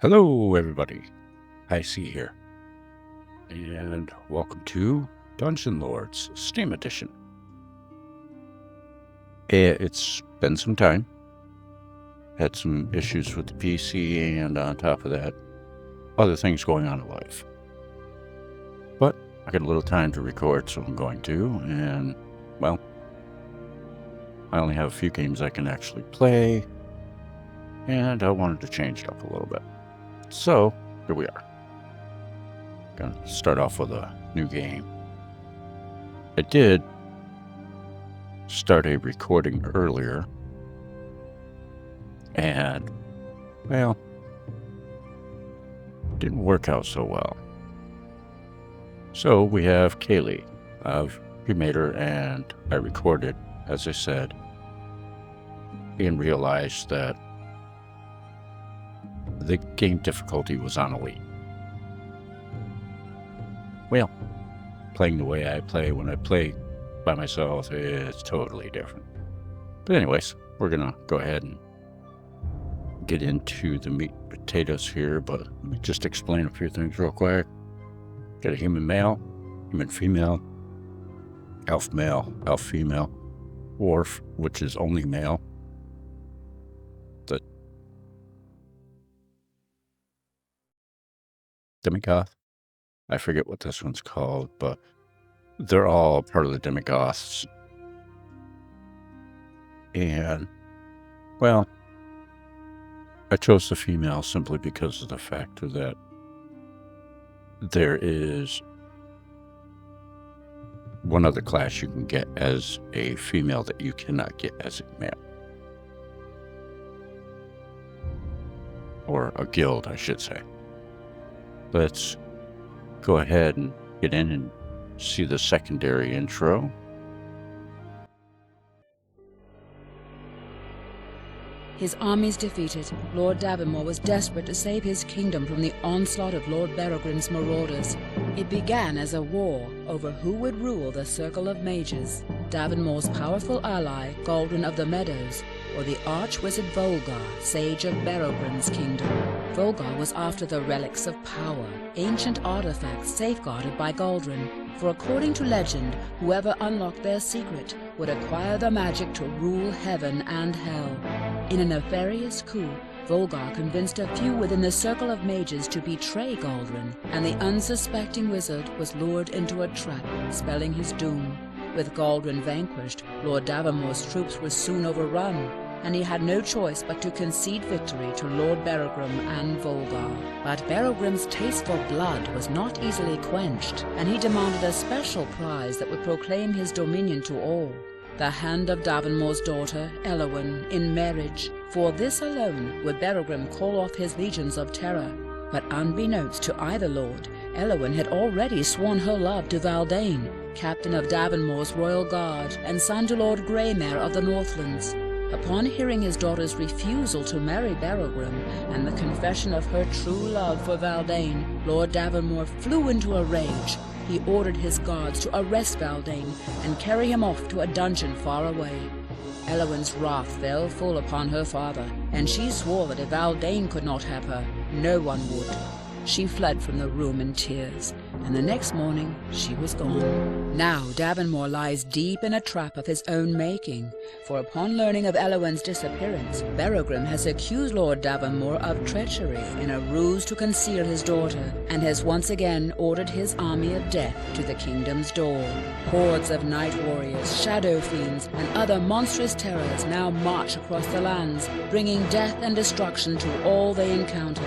Hello, everybody. I see here, and welcome to Dungeon Lords Steam Edition. It's been some time. Had some issues with the PC, and on top of that, other things going on in life. But I got a little time to record, so I'm going to, and, well, I only have a few games I can actually play, and I wanted to change it up a little bit. So, here we are. Gonna start off with a new game. I did start a recording earlier, and, well, didn't work out so well. So we have Kaylee. We made her, and I recorded, as I said, and realized that the game difficulty was on Elite. Well, playing the way I play when I play by myself is totally different. But anyways, we're gonna go ahead and get into the meat and potatoes here, but let me just explain a few things real quick. Got a human male, human female, elf male, elf female, dwarf, which is only male, the demigoth. I forget what this one's called, but they're all part of the demigoths. And, well, I chose the female simply because of the fact that there is one other class you can get as a female that you cannot get as a male. Or a guild, I should say. Let's go ahead and get in and see the secondary intro. His armies defeated, Lord Davamore was desperate to save his kingdom from the onslaught of Lord Berogrim's marauders. It began as a war over who would rule the Circle of Mages, Davimore's powerful ally, Galdrin of the Meadows, or the arch-wizard Volgar, sage of Berogrim's kingdom. Volgar was after the relics of power, ancient artifacts safeguarded by Galdrin, for according to legend, whoever unlocked their secret would acquire the magic to rule heaven and hell. In a nefarious coup, Volgar convinced a few within the Circle of Mages to betray Galdrin, and the unsuspecting wizard was lured into a trap, spelling his doom. With Galdrin vanquished, Lord Davamore's troops were soon overrun, and he had no choice but to concede victory to Lord Berogrim and Volgar. But Berogrim's taste for blood was not easily quenched, and he demanded a special prize that would proclaim his dominion to all. The hand of Davimore's daughter, Elowyn, in marriage. For this alone would Berogrim call off his legions of terror. But unbeknownst to either lord, Elowyn had already sworn her love to Valdane, captain of Davimore's royal guard and son to Lord Greymare of the Northlands. Upon hearing his daughter's refusal to marry Berogrim and the confession of her true love for Valdane, Lord Davamore flew into a rage. He ordered his guards to arrest Valdane and carry him off to a dungeon far away. Elowyn's wrath fell full upon her father, and she swore that if Valdane could not have her, no one would. She fled from the room in tears, and the next morning she was gone. Now Davamore lies deep in a trap of his own making, for upon learning of Elowyn's disappearance, Berogrim has accused Lord Davamore of treachery in a ruse to conceal his daughter, and has once again ordered his army of death to the kingdom's door. Hordes of night warriors, shadow fiends, and other monstrous terrors now march across the lands, bringing death and destruction to all they encounter.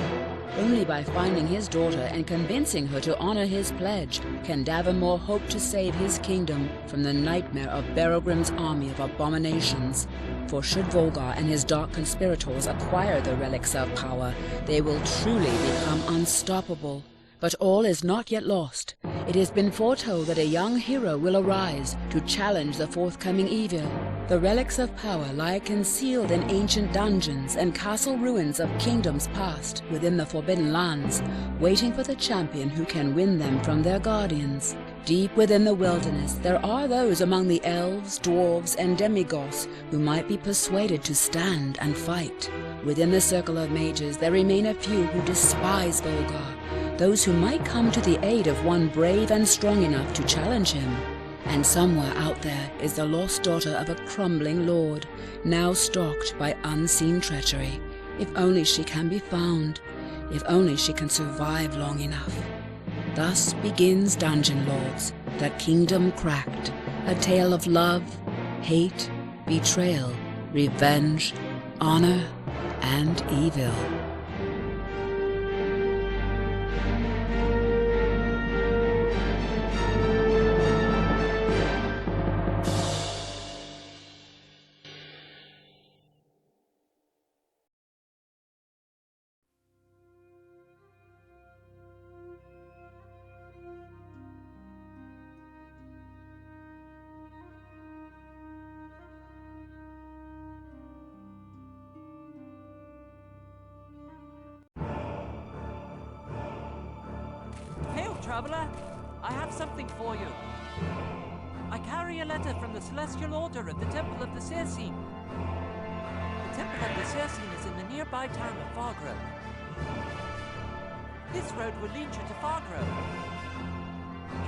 Only by finding his daughter and convincing her to honor his pledge can Davamore hope to save his kingdom from the nightmare of Berogrim's army of abominations. For should Volgar and his dark conspirators acquire the relics of power, they will truly become unstoppable. But all is not yet lost. It has been foretold that a young hero will arise to challenge the forthcoming evil. The relics of power lie concealed in ancient dungeons and castle ruins of kingdoms past within the Forbidden Lands, waiting for the champion who can win them from their guardians. Deep within the wilderness, there are those among the elves, dwarves, and demigoths who might be persuaded to stand and fight. Within the circle of mages, there remain a few who despise Volgar, those who might come to the aid of one brave and strong enough to challenge him. And somewhere out there is the lost daughter of a crumbling lord, now stalked by unseen treachery. If only she can be found, if only she can survive long enough. Thus begins Dungeon Lords, the Kingdom Cracked, a tale of love, hate, betrayal, revenge, honor, and evil. Hail, traveler! I have something for you. I carry a letter from the Celestial Order of the Temple of the Circine. The Temple of the Circine is in the nearby town of Fargrove. This road will lead you to Fargrove.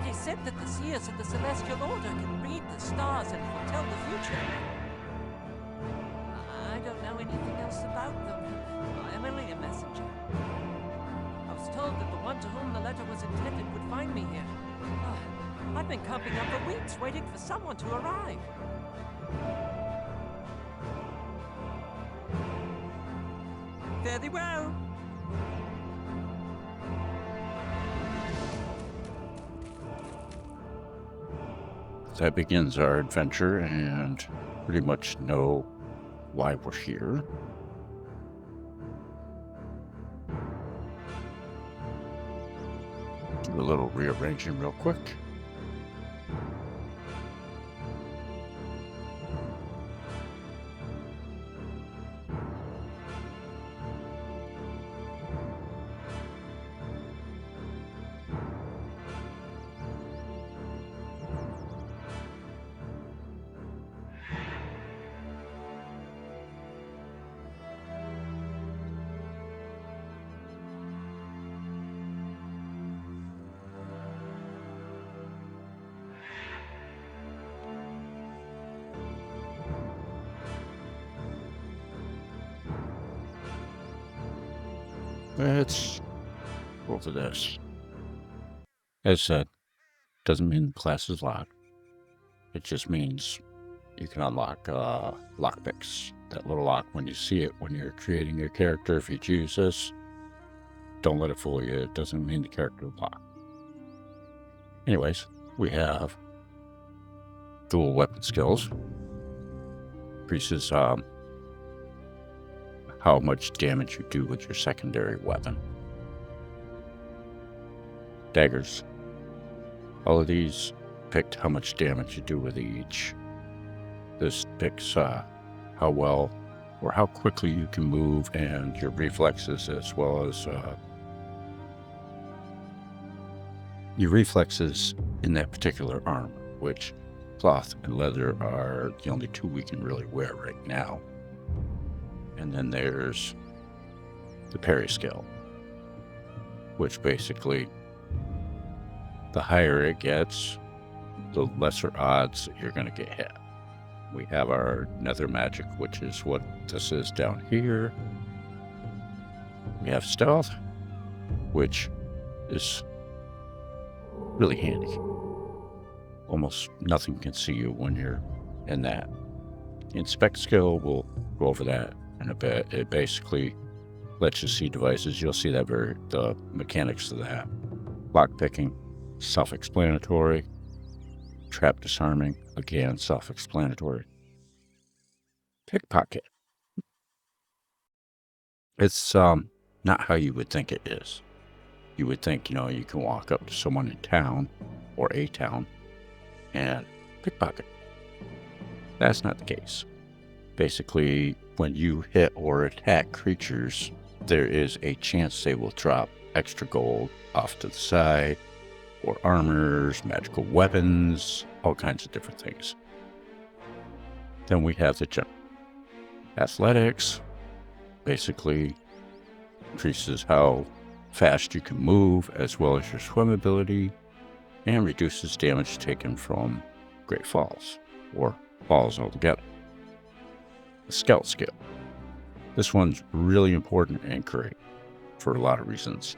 It is said that the seers of the Celestial Order can read the stars and foretell the future. I don't know anything else about them. I am only a messenger. I was told that the one to whom the letter was intended would find me here. I've been camping up for weeks waiting for someone to arrive. Fare thee well. That begins our adventure, and pretty much know why we're here. Do a little rearranging real quick. Let's go over this. As said, doesn't mean the class is locked. It just means you can unlock lockpicks. That little lock when you see it when you're creating your character. If you choose this, don't let it fool you. It doesn't mean the character is locked. Anyways, we have dual weapon skills. Increases how much damage you do with your secondary weapon. Daggers. All of these picked how much damage you do with each. This picks how well or how quickly you can move and your reflexes, as well as your reflexes in that particular armor, which cloth and leather are the only two we can really wear right now. And then there's the parry skill, which basically, the higher it gets, the lesser odds that you're going to get hit. We have our nether magic, which is what this is down here. We have stealth, which is really handy. Almost nothing can see you when you're in that. Inspect skill, we'll go over that in a bit. It basically lets you see devices. You'll see that the mechanics of that. Lockpicking, self-explanatory. Trap disarming, again, self-explanatory. Pickpocket. It's not how you would think it is. You would think, you can walk up to someone in town or a town and pickpocket. That's not the case. Basically, when you hit or attack creatures, there is a chance they will drop extra gold off to the side, or armors, magical weapons, all kinds of different things. Then we have the general. Athletics basically increases how fast you can move, as well as your swim ability, and reduces damage taken from great falls, or falls altogether. The scout skill. This one's really important and great for a lot of reasons.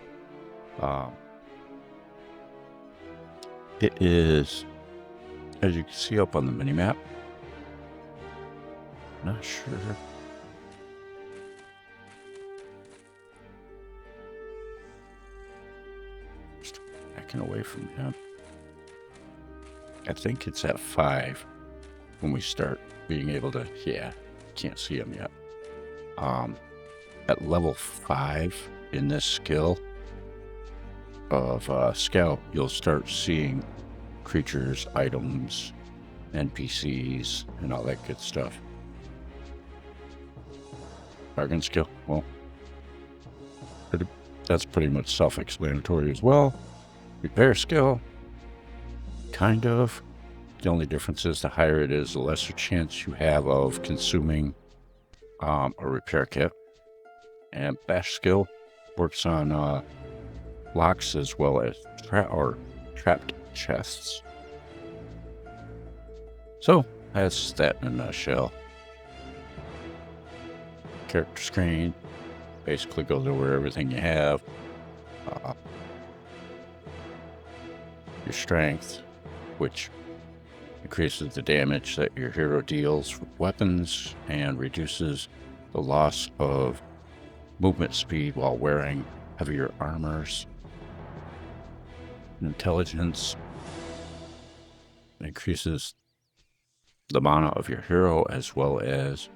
It is, as you can see up on the mini-map, not sure. Just backing away from him. I think it's at 5 when we start being able to, can't see him yet. At level 5 in this skill of Scout, you'll start seeing creatures, items, NPCs, and all that good stuff. Bargain skill, well, that's pretty much self-explanatory as well. Repair skill, kind of. The only difference is the higher it is, the lesser chance you have of consuming a repair kit. And bash skill works on locks as well as trapped chests. So that's that in a nutshell. Character screen basically goes over everything you have. Your strength, which increases the damage that your hero deals with weapons and reduces the loss of movement speed while wearing heavier armors. Intelligence increases the mana of your hero, as well as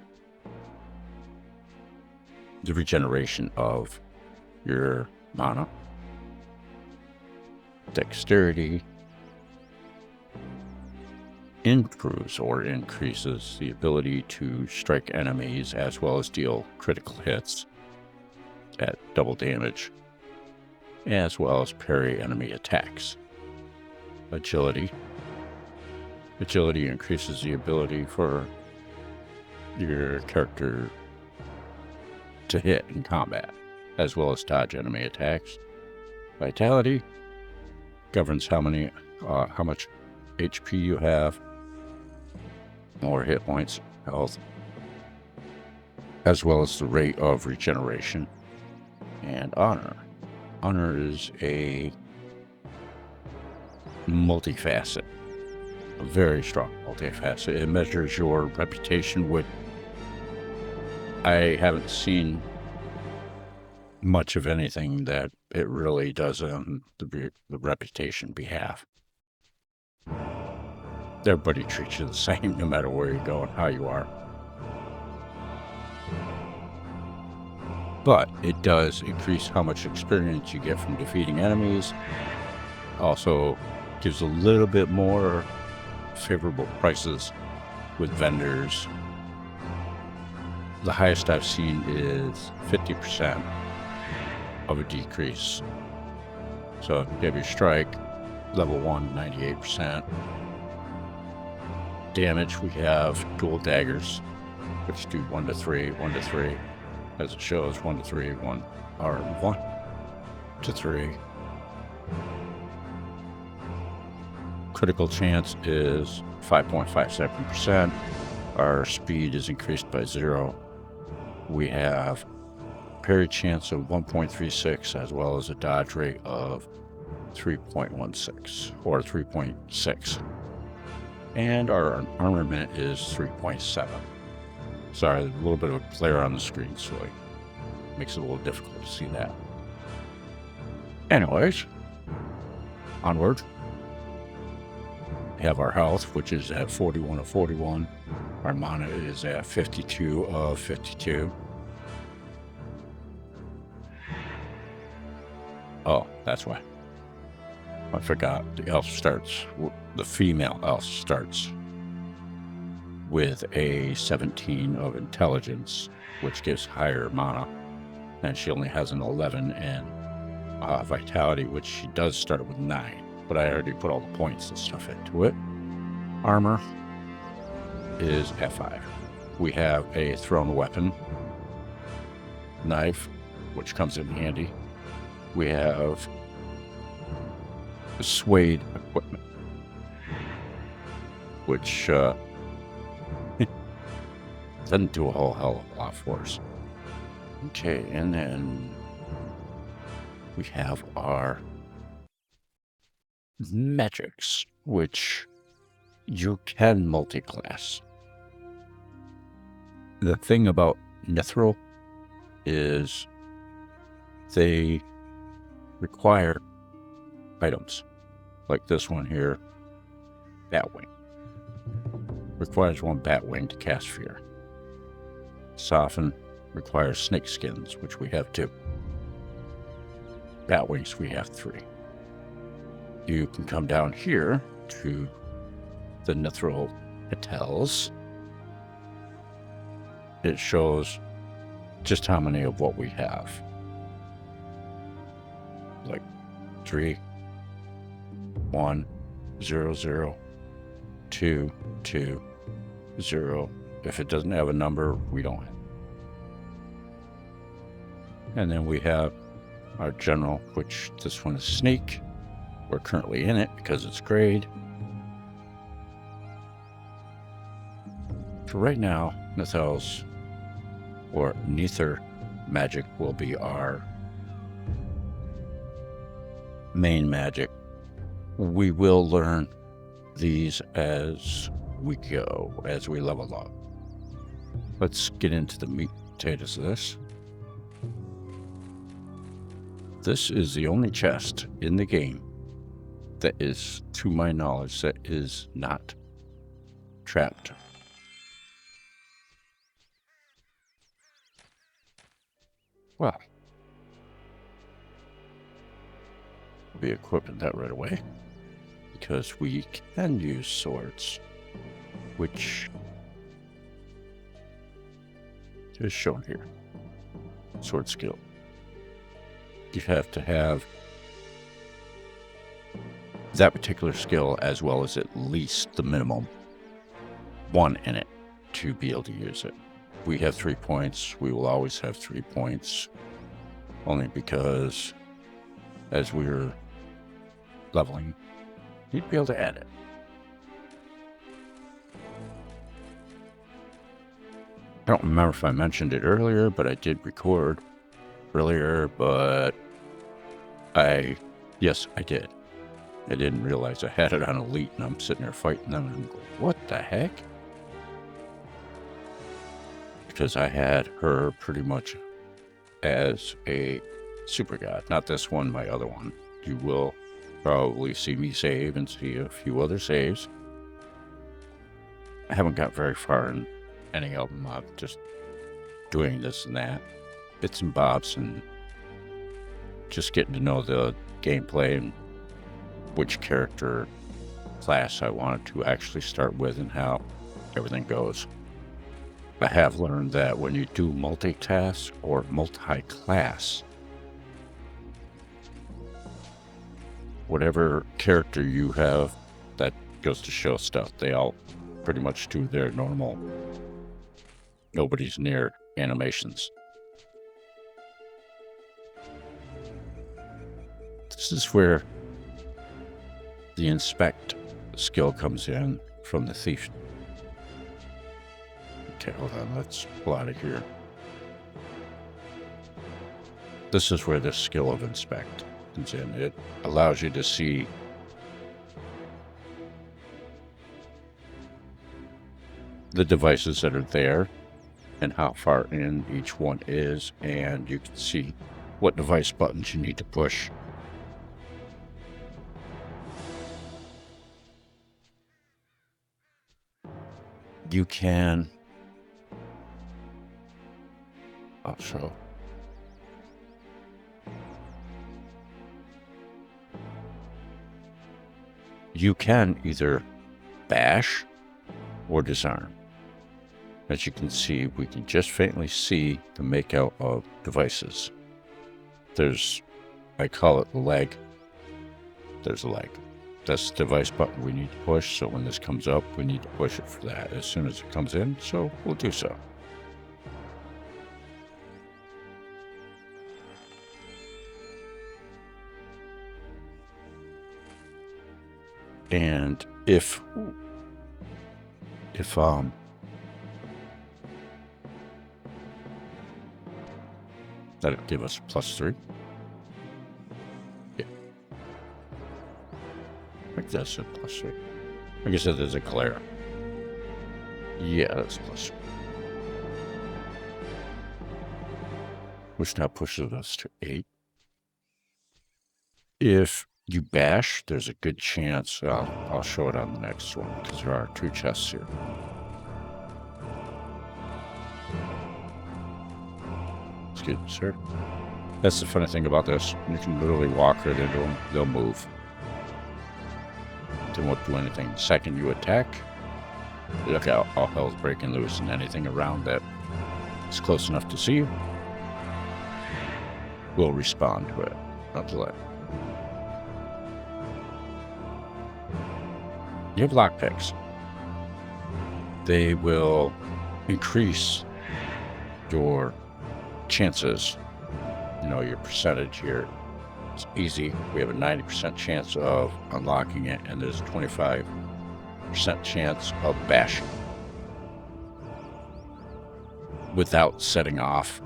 the regeneration of your mana. Dexterity improves or increases the ability to strike enemies, as well as deal critical hits at double damage, as well as parry enemy attacks. Agility increases the ability for your character to hit in combat, as well as dodge enemy attacks. Vitality governs how much HP you have, or hit points, health, as well as the rate of regeneration. And honor is a multifaceted, a very strong multifaceted. It measures your reputation, which I haven't seen much of anything that it really does on the reputation behalf. Everybody treats you the same no matter where you go and how you are. But it does increase how much experience you get from defeating enemies. Also gives a little bit more favorable prices with vendors. The highest I've seen is 50% of a decrease. So if you have your strike, level 1, 98%. Damage, we have dual daggers, which do 1 to 3, 1 to 3. As it shows, 1 to 3, 1 to 3. Critical chance is 5.57%. Our speed is increased by 0. We have parry chance of 1.36, as well as a dodge rate of 3.16 or 3.6. And our armament is 3.7. Sorry, there's a little bit of a glare on the screen, so it makes it a little difficult to see that. Anyways, onward. We have our health, which is at 41 of 41. Our mana is at 52 of 52. Oh, that's why. I forgot. The female elf starts with a 17 of intelligence, which gives higher mana. And she only has an 11 in vitality, which she does start with 9. but I already put all the points and stuff into it. Armor is F5. We have a thrown weapon, knife, which comes in handy. We have suede equipment, which doesn't do a whole hell of a lot for us. Okay, and then we have our magics, which you can multi-class. The thing about Mithril is they require items. Like this one here, Batwing. Requires one Batwing to cast Fear. Soften requires snake skins, which we have 2. Batwings, we have 3. You can come down here to the Mithril Petals. It shows just how many of what we have. Like 3, 1, 0, 0, 2, 2, 0. If it doesn't have a number, we don't have. And then we have our general, which this one is Snake. We're currently in it because it's grade. For right now, Nithels or Nether magic will be our main magic. We will learn these as we go, as we level up. Let's get into the meat and potatoes of this. This is the only chest in the game that is, to my knowledge, that is not trapped. Well, we'll be equipping that right away because we can use swords, which is shown here. Sword skill. You have to have that particular skill as well as at least the minimum 1 in it to be able to use it. We have 3 points. We will always have 3 points, only because as we're leveling, you'd be able to add it. I don't remember if I mentioned it earlier, but I did record earlier, but yes, I did. I didn't realize I had it on Elite, and I'm sitting there fighting them, and I'm going, what the heck? Because I had her pretty much as a super god. Not this one, my other one. You will probably see me save and see a few other saves. I haven't got very far in any of them. I'm just doing this and that, bits and bobs, and just getting to know the gameplay and which character class I wanted to actually start with and how everything goes. I have learned that when you do multitask or multi-class, whatever character you have, that goes to show stuff. They all pretty much do their normal, nobody's near animations. This is where the inspect skill comes in from the thief. Okay, hold on, let's pull out of here. This is where the skill of inspect comes in. It allows you to see the devices that are there and how far in each one is, and you can see what device buttons you need to push. You can also you can either bash or disarm. As you can see, we can just faintly see the makeout of devices. There's, I call it the leg. There's a leg. That's the device button we need to push, so when this comes up, we need to push it for that as soon as it comes in, so we'll do so. And if that'll give us +3. Yeah. I think that's a +3. I guess that is a glare. Yeah, that's +3. Which now pushes us to 8. If you bash, there's a good chance, I'll show it on the next one, because there are 2 chests here. Excuse me, sir. That's the funny thing about this. You can literally walk right into them. They'll move. They won't do anything. The second you attack, look out, all hell's breaking loose, and anything around that is close enough to see you will respond to it. Not delay. You have lockpicks. They will increase your chances, your percentage here. It's easy. We have a 90% chance of unlocking it, and there's a 25% chance of bashing without setting off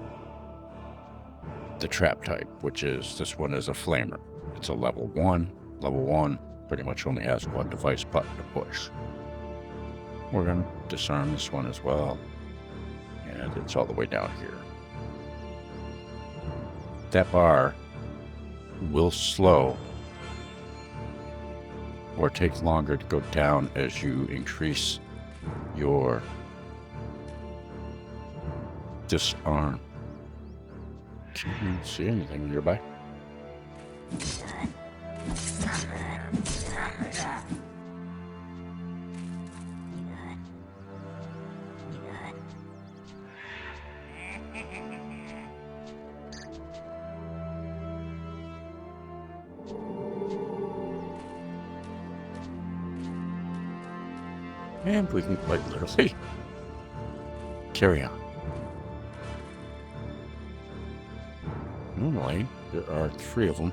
the trap type, which is, this one is a flamer. It's a level 1. Level 1 pretty much only has one device button to push. We're going to disarm this one as well, and it's all the way down here. That bar will slow or take longer to go down as you increase your disarm. Can you see anything nearby? And we can quite literally carry on. Normally, there are 3 of them.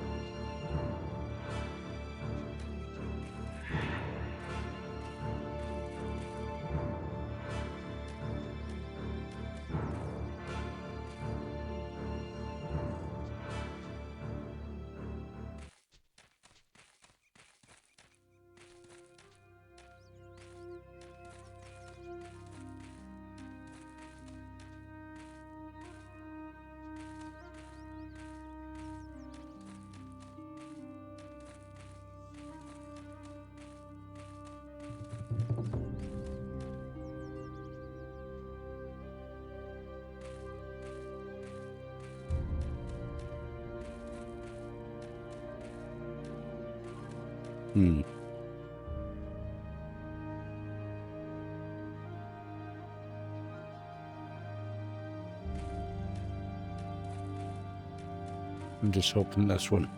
I'm just hoping this one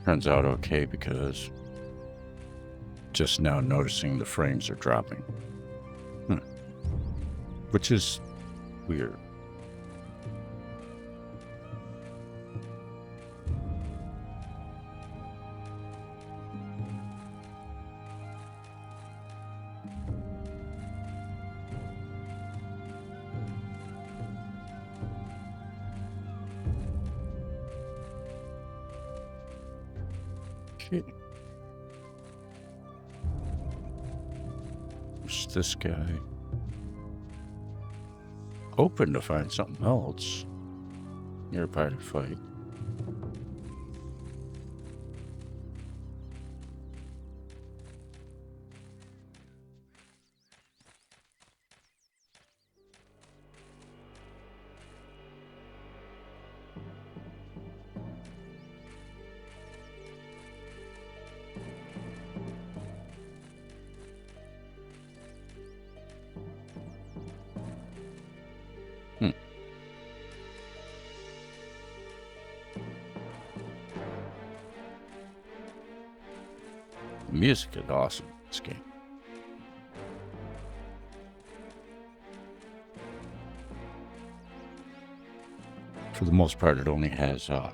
turns out okay, because just now noticing the frames are dropping. Which is weird. Who's this guy? Hoping to find something else nearby to fight. music is awesome in this game. For the most part, it only has I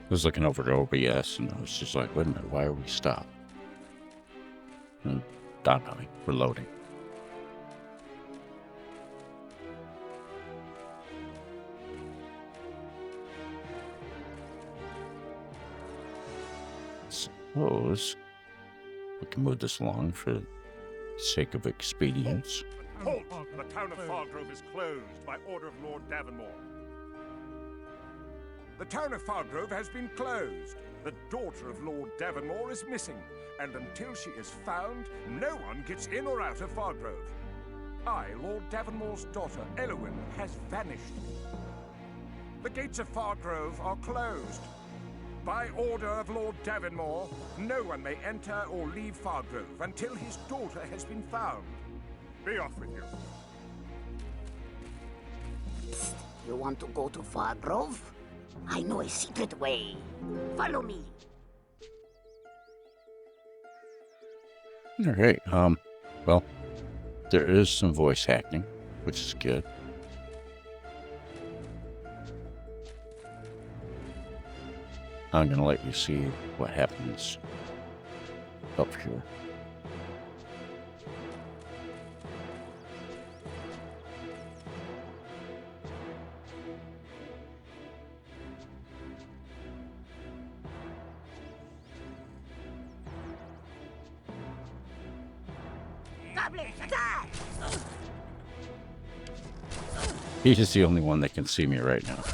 was looking over the OBS and I was just like, wait a minute, why are we stopped? And dawned on me, we're loading. Suppose we can move this along for the sake of expedience. Halt! The town of Fargrove is closed by order of Lord Davonmore. The town of Fargrove has been closed. The daughter of Lord Davonmore is missing, and until she is found, no one gets in or out of Fargrove. I, Lord Davonmore's daughter, Elowyn, has vanished. The gates of Fargrove are closed. By order of Lord Davonmore, no one may enter or leave Fargrove until his daughter has been found. Be off with you. You want to go to Fargrove? I know a secret way. Follow me. All right. Well, there is some voice acting, which is good. I'm gonna let you see what happens up here. Goblin, attack! He's just the only one that can see me right now.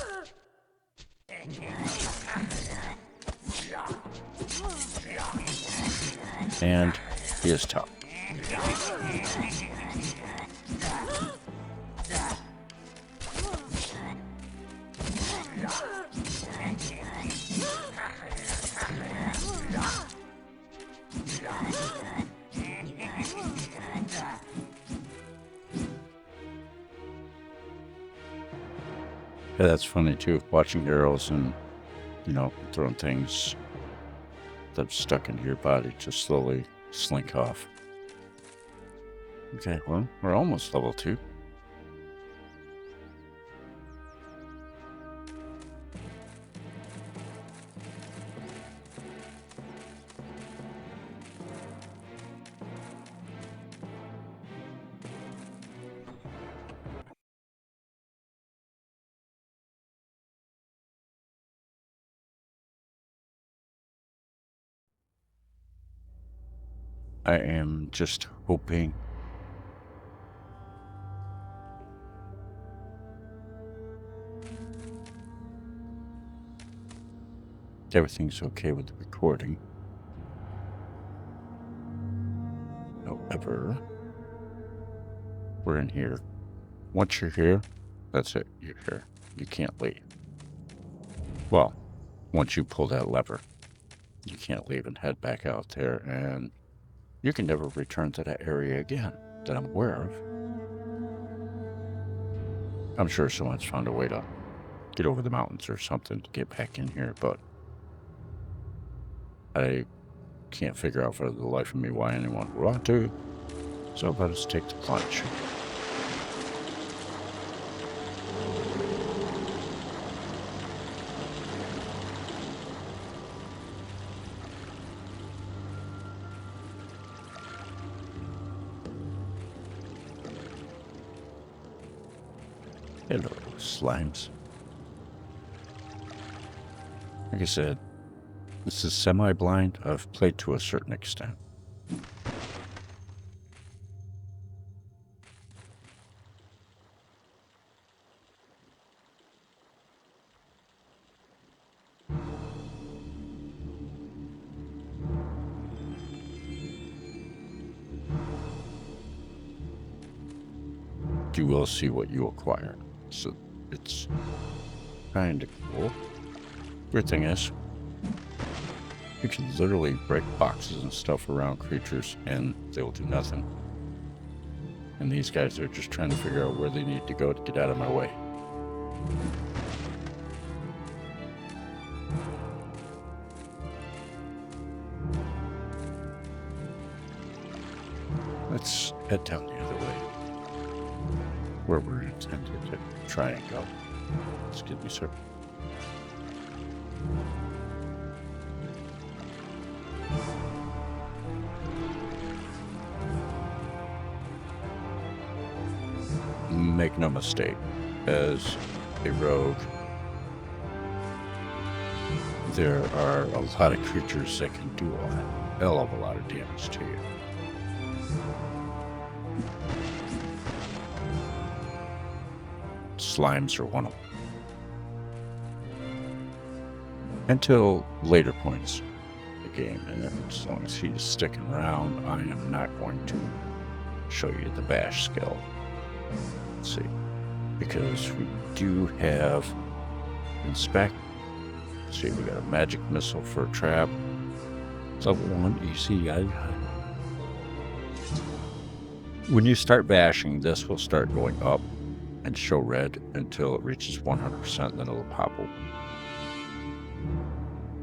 And he is tough. Yeah, that's funny too, watching arrows and, throwing things that's stuck into your body to slowly slink off. Okay, well, we're almost level 2. I am just hoping everything's okay with the recording. However, we're in here. Once you're here, that's it. You're here. You can't leave. Well, once you pull that lever, you can't leave and head back out there, and you can never return to that area again that I'm aware of. I'm sure someone's found a way to get over the mountains or something to get back in here, but I can't figure out for the life of me why anyone would want to. So let us take the plunge. Hello, slimes. Like I said, this is semi-blind. I've played to a certain extent. You will see what you acquire. So it's kind of cool. Weird thing is, you can literally break boxes and stuff around creatures and they will do nothing. And these guys are just trying to figure out where they need to go to get out of my way. Let's head down the other way, where we're intended to try and go. Excuse me, sir. Make no mistake, as a rogue, there are a lot of creatures that can do a hell of a lot of damage to you. Slimes are one of them. Until later points in the game, and as long as he's sticking around, I am not going to show you the bash skill. Let's see, because we do have inspect. Let's see, we got a magic missile for a trap. It's level 1 EC. When you start bashing, this will start going up and show red until it reaches 100%, then it'll pop open.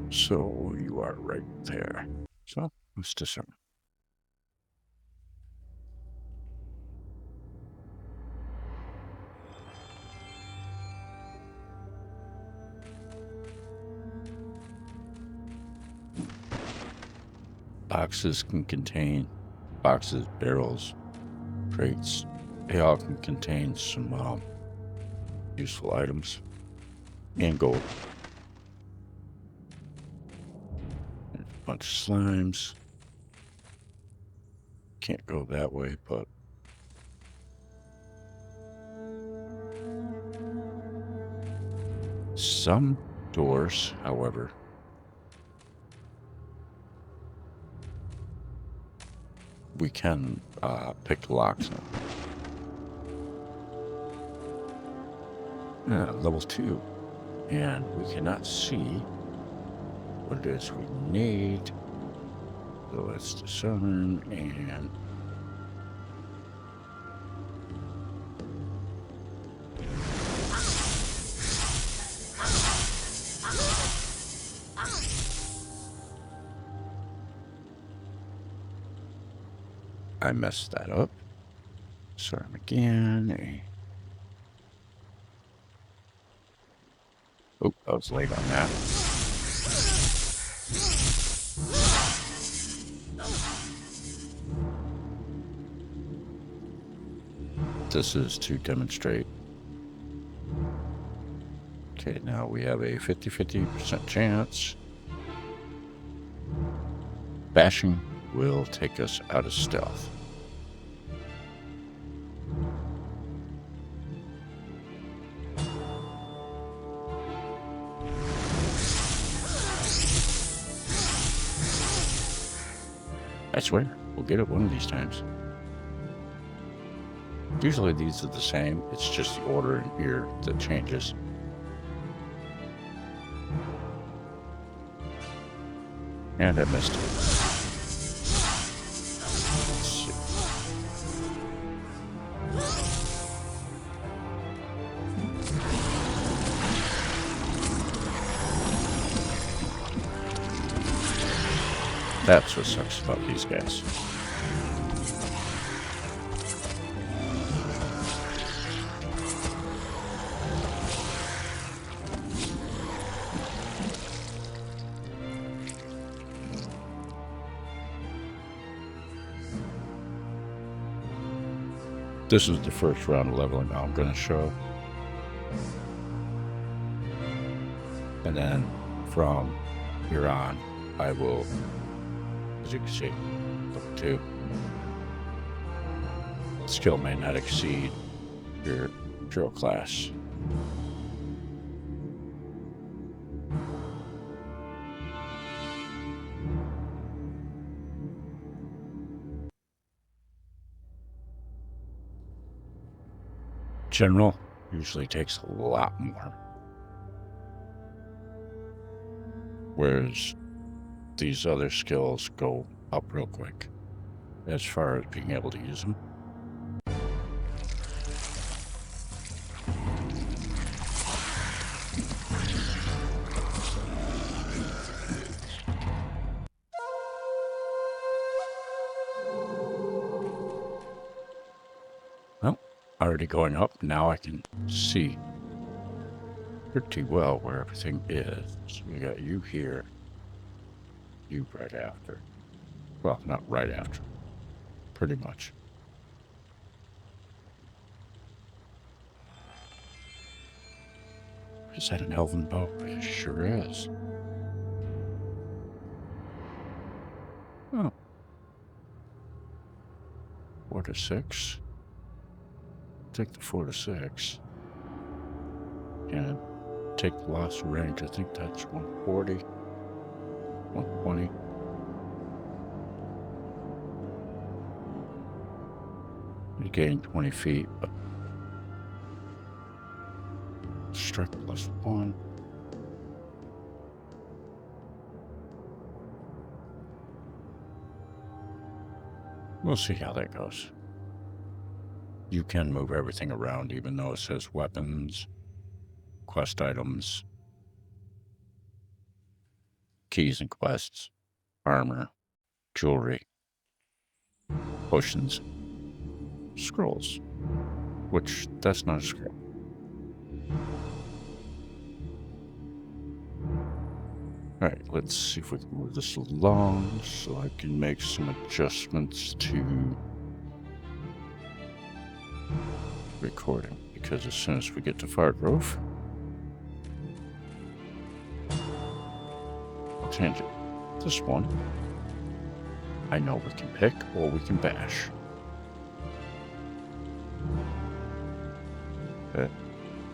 So you are right there. So let's disarm. Boxes can contain boxes, barrels, crates. They all can contain some useful items and gold. There's a bunch of slimes. Can't go that way, but some doors, however, we can pick the locks up. Level 2. And we cannot see what it is we need. So let's discern and I messed that up. Sorry again. Oh, I was late on that. This is to demonstrate. Okay, now we have a 50% chance. Bashing will take us out of stealth. I swear, we'll get it one of these times. Usually these are the same, it's just the order in here that changes. And I missed it. That's what sucks about these guys. This is the first round of leveling I'm going to show. And then from here on, I will, as you can see, level 2. Skill may not exceed your drill class. General usually takes a lot more. Whereas these other skills go up real quick as far as being able to use them. already going up. Now I can see pretty well where everything is. So we got you here, you right after. Well, not right after, pretty much. Is that an elven bow? It sure is. Oh. 4 to 6. Take the 4 to 6. And take the lost range. I think that's 140. 120. You gain 20 feet, but strike +1. We'll see how that goes. You can move everything around, even though it says weapons, quest items, keys and quests, armor, jewelry, potions, scrolls, which that's not a scroll. Alright, let's see if we can move this along so I can make some adjustments to recording, because as soon as we get to Fargrove, I'll change it. This one, I know we can pick or we can bash.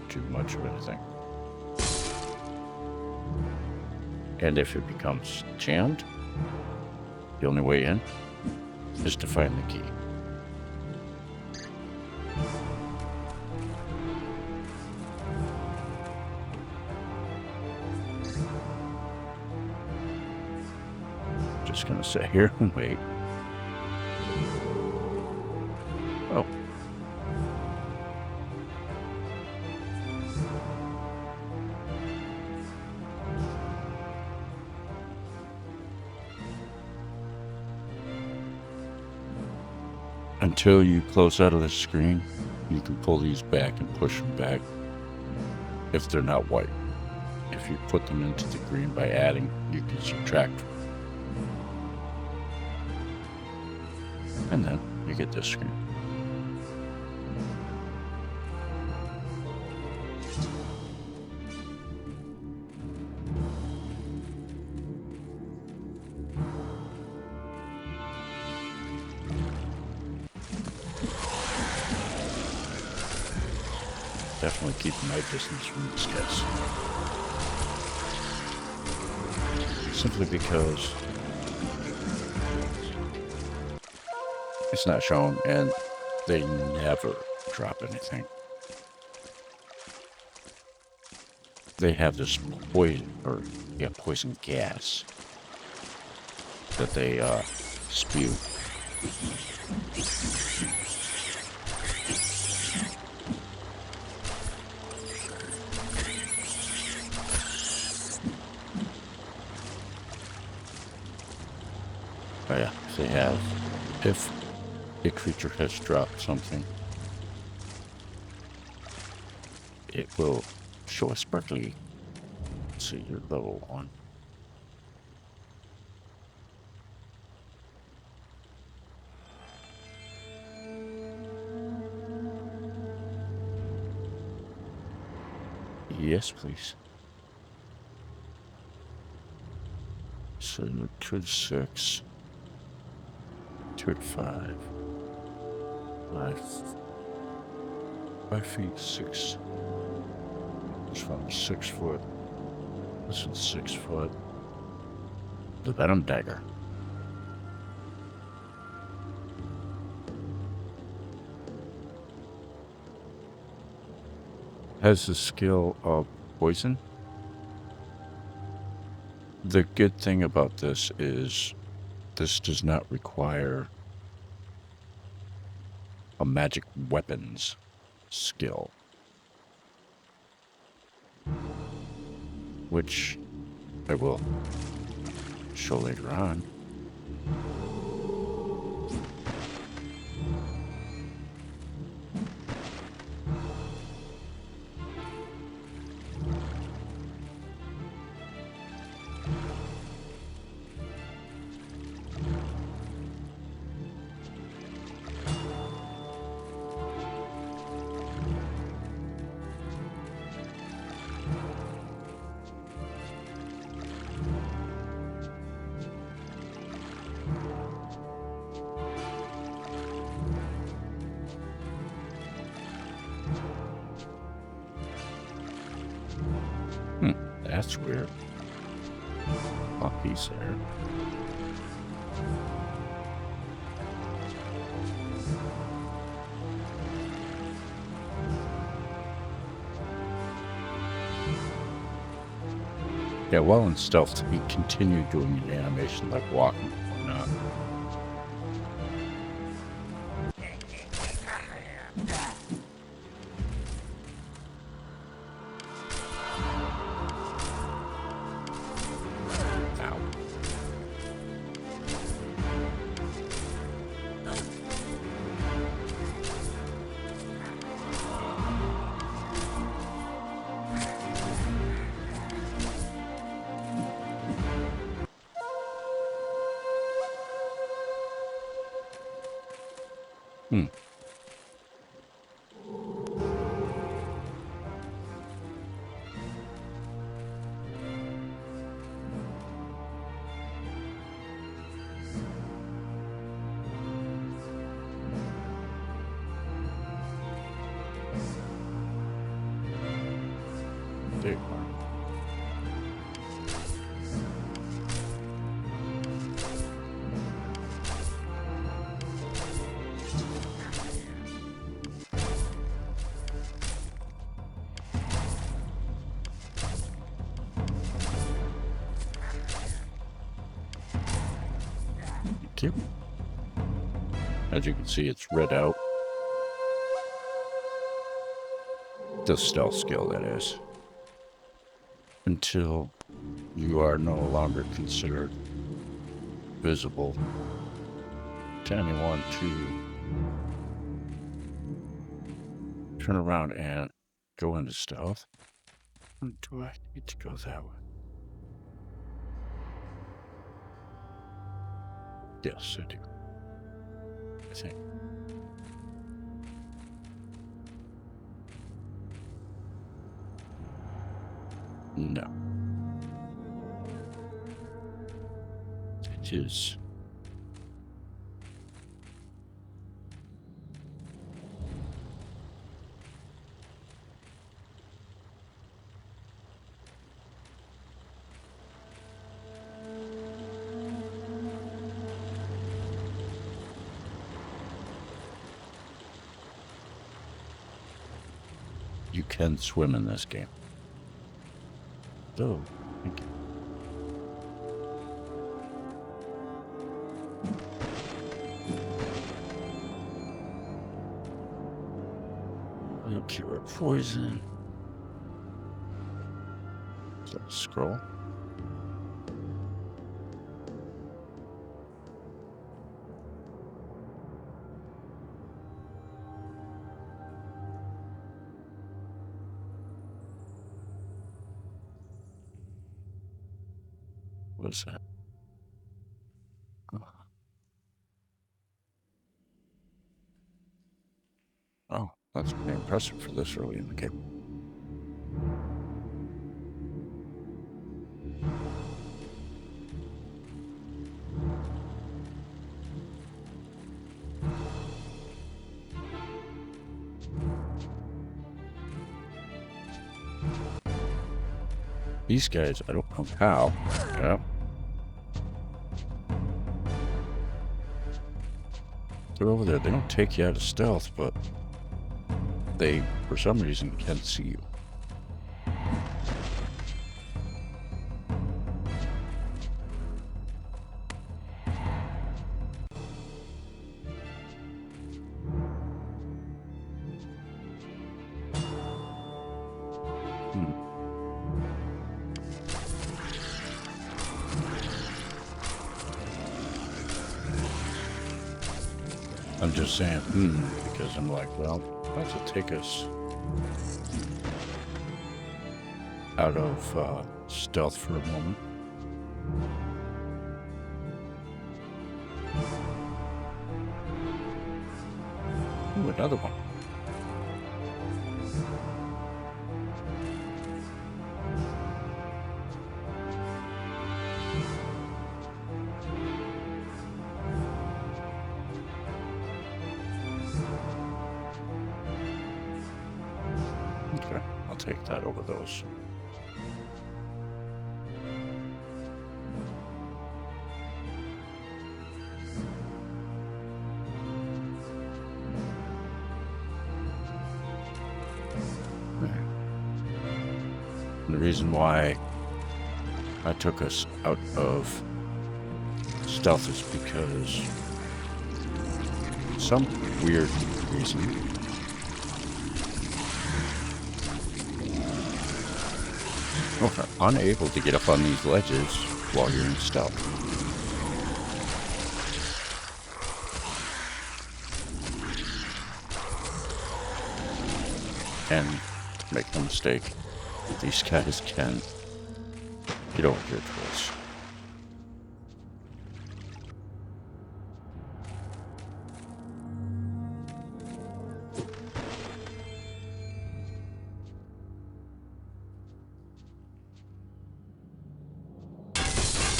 Too much of anything. And if it becomes jammed, the only way in is to find the key. Just gonna sit here and wait. Oh. Until you close out of the screen, you can pull these back and push them back if they're not white. If you put them into the green by adding, you can subtract. And then you get this screen. Definitely keep my distance from these guys. Simply because it's not shown and they never drop anything. They have this poison gas that they spew. Oh yeah, they have. If a creature has dropped something, it will show a sparkly. Let's see, you're level 1. Yes, please. So 2 to 6. 2 to 5. 5 feet 6. This one's 6 foot. This one's 6 foot. The Venom Dagger. Has the skill of poison. The good thing about this is this does not require a magic weapons skill, which I will show later on. That's weird. Oh, he's there. Yeah, while in stealth, he continued doing the animation like walking or not. Ow. Hmm. There you are. Thank you. As you can see, it's red out. The stealth skill, that is. Until you are no longer considered visible to anyone to turn around and go into stealth. Or do I need to go that way? Yes, I do. I think. No. It is. You can swim in this game. Oh, thank you. Cure poison. Is that a scroll? What is that? Oh, that's pretty impressive for this early in the game. These guys, I don't know how. Yeah. They're over there. They don't take you out of stealth, but they, for some reason, can't see you. I'm just saying, because I'm like, well, that will take us out of stealth for a moment. Ooh, another one. Okay, I'll take that over those. the reason why I took us out of stealth is because some weird reason we're unable to get up on these ledges while you're in stealth. And make no mistake, these guys can get over here to us.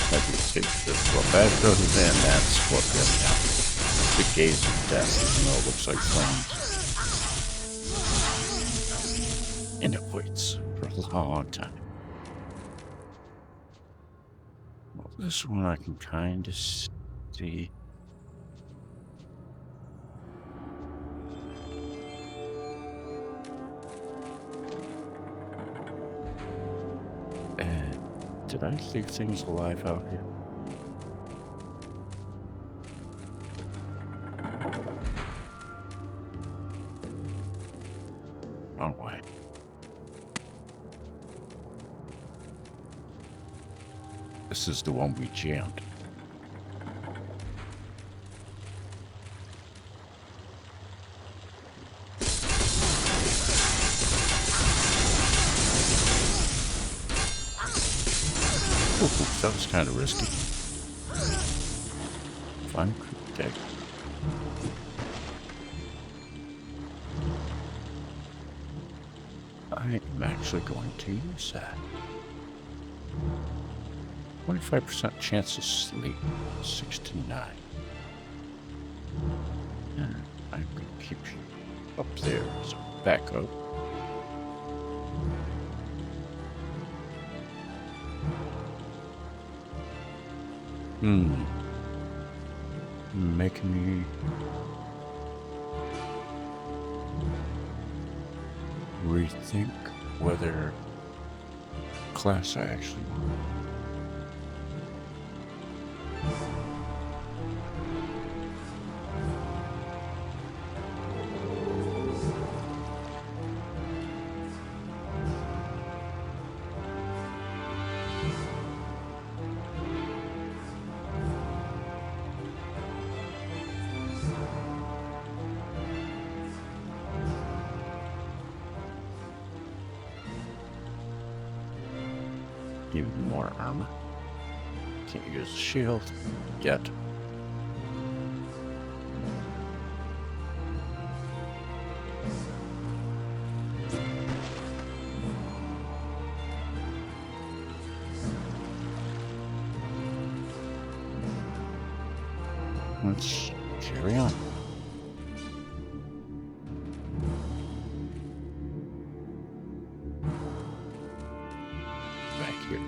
As you can see, this is what Fargrove is in, that's what really happens. The gaze of death, even though it looks like flames. And it waits for a long time. Well, this one I can kind of see. And did I leave things alive out here? Oh, why? This is the one we jammed. Ooh, that was kind of risky. Fun. Okay. I am actually going to use that. 25% chance to sleep, 6 to 9. And I'm going to keep you up there as a backup. Making me rethink whether class I actually want. Even more armor. Can't use the shield yet. Let's carry on. Back here.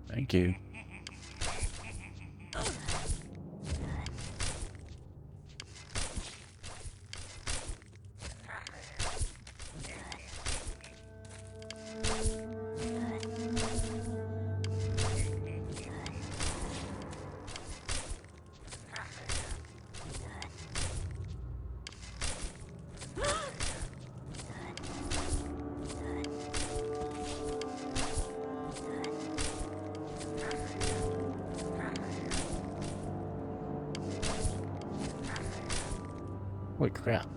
Thank you. Holy crap.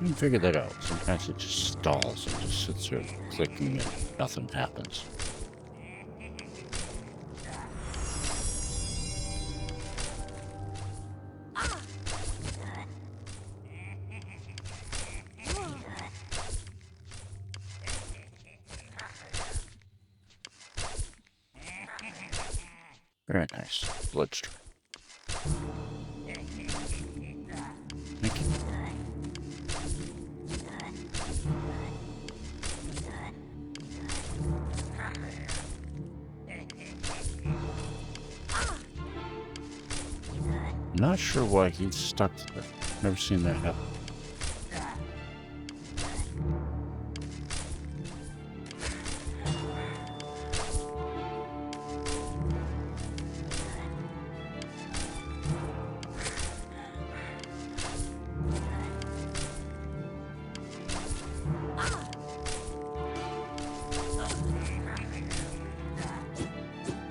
I didn't figure that out. Sometimes it just stalls and just sits there clicking and nothing happens. Very nice. Bloodstream. Thank you. Not sure why he's stuck there. Never seen that happen.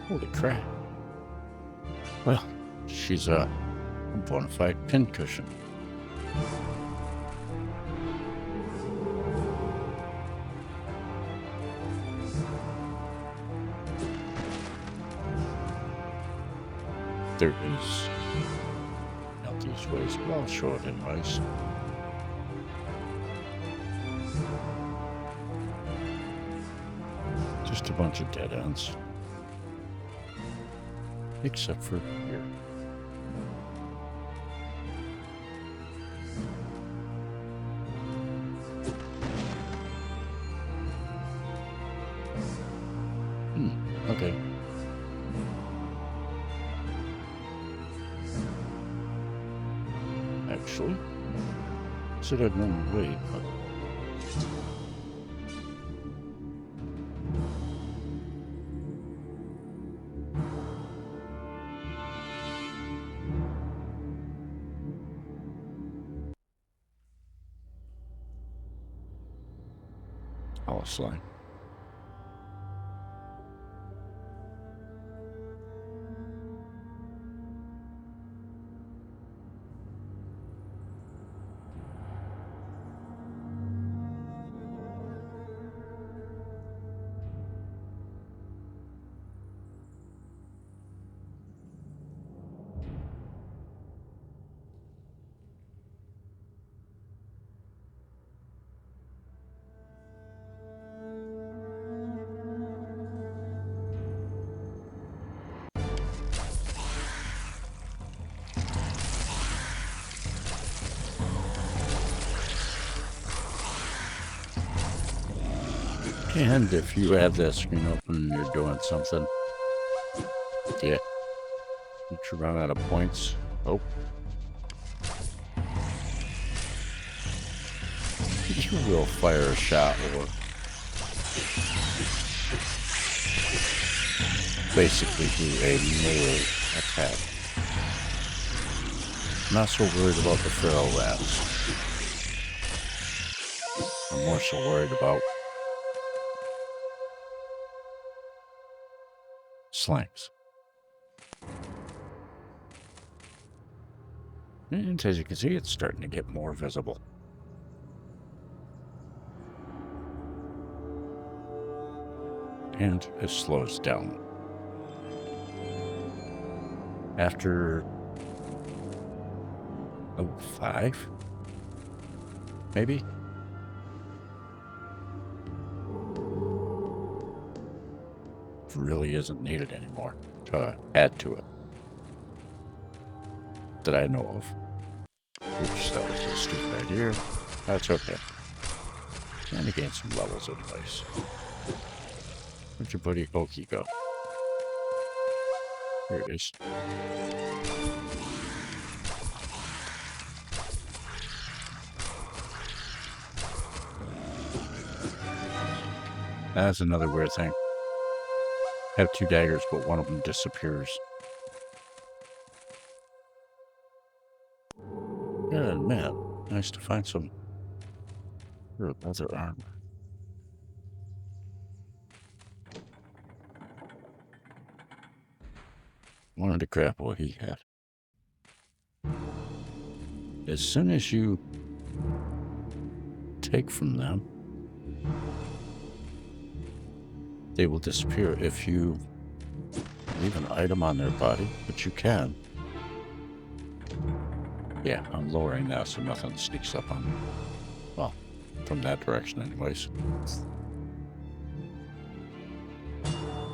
Holy crap. Well, she's a bona fide pincushion. There is out these ways, but I'll show it anyways. Just a bunch of dead ends. Except for here. Okay. Actually, said I'd normally wait, but I'll slide. And if you have that screen open and you're doing something, yeah, you should run out of points. Oh. You will fire a shot or basically do a melee attack. Not so worried about the feral rats. I'm more so worried about slangs. And as you can see, it's starting to get more visible. And it slows down. After 5, maybe? Really isn't needed anymore to add to it that I know of. Oops, that was a stupid idea. That's okay. And to gain some levels anyways. Where'd your buddy Oki go? Here it is. That's another weird thing. I have 2 daggers, but one of them disappears. Yeah, man, nice to find some leather armor. Wanted to grab what he had. As soon as you take from them, they will disappear if you leave an item on their body, but you can. Yeah, I'm lowering that so nothing sneaks up on me. Well, from that direction anyways.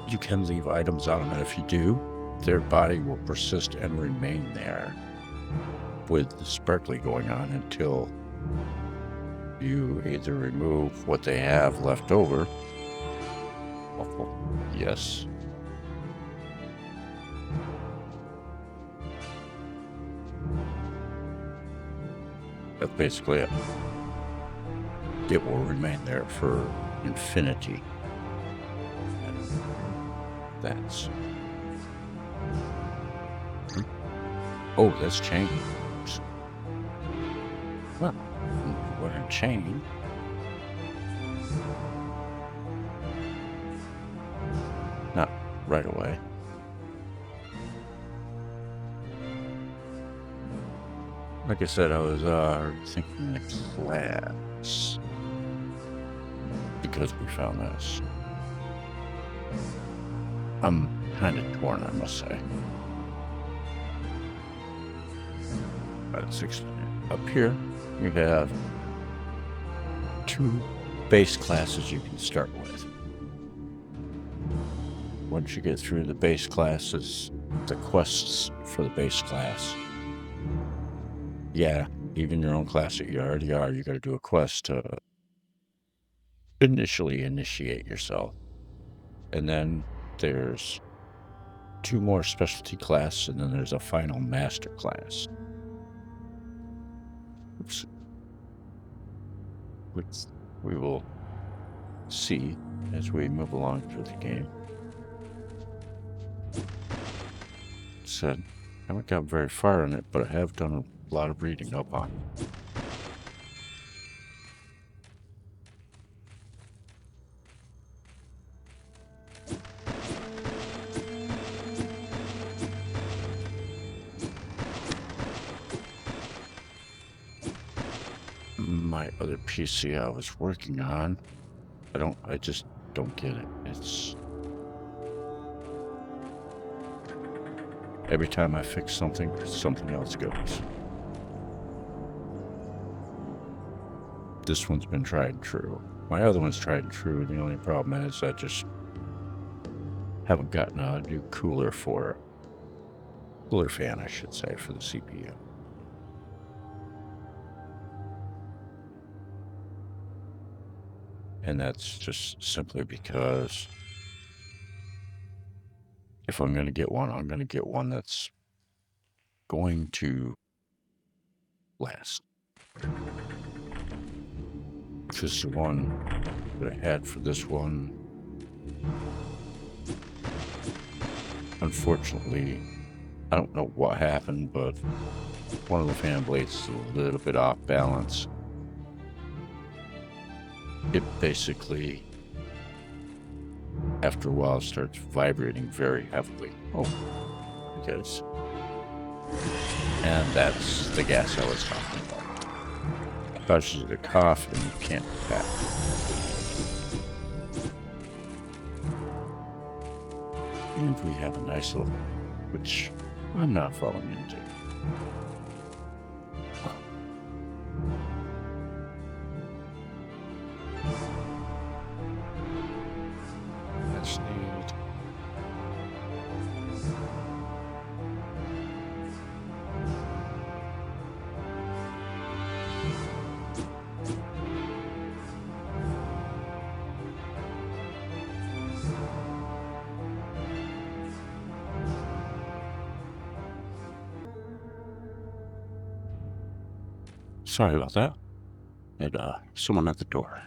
You can leave items on them, and if you do, their body will persist and remain there with the sparkly going on until you either remove what they have left over. Oh, yes. That's basically it. It will remain there for infinity. And that's... Oh, that's chains. Well, wearing chain. Not right away. Like I said, I was thinking the class because we found this. I'm kind of torn, I must say. Let's explain it. Up here, you have 2 base classes you can start with. Once you get through the base classes, the quests for the base class. Yeah, even your own class that you already are, you got to do a quest to initially initiate yourself. And then there's 2 more specialty classes, and then there's a final master class. Oops. Which we will see as we move along through the game. Said, I haven't got very far in it, but I have done a lot of reading up on it. My other PC I was working on, I just don't get it. It's every time I fix something, something else goes. This one's been tried and true. My other one's tried and true. The only problem is I just haven't gotten a new cooler fan, I should say, for the CPU. And that's just simply because if I'm going to get one, I'm going to get one that's going to last. Because the one that I had for this one, unfortunately, I don't know what happened, but one of the fan blades is a little bit off balance. It basically, after a while, starts vibrating very heavily. Oh, because... And that's the gas I was talking about. Causes you to cough and you can't tap. And we have a nice little, which I'm not falling into. That's neat. Sorry about that. Had someone at the door.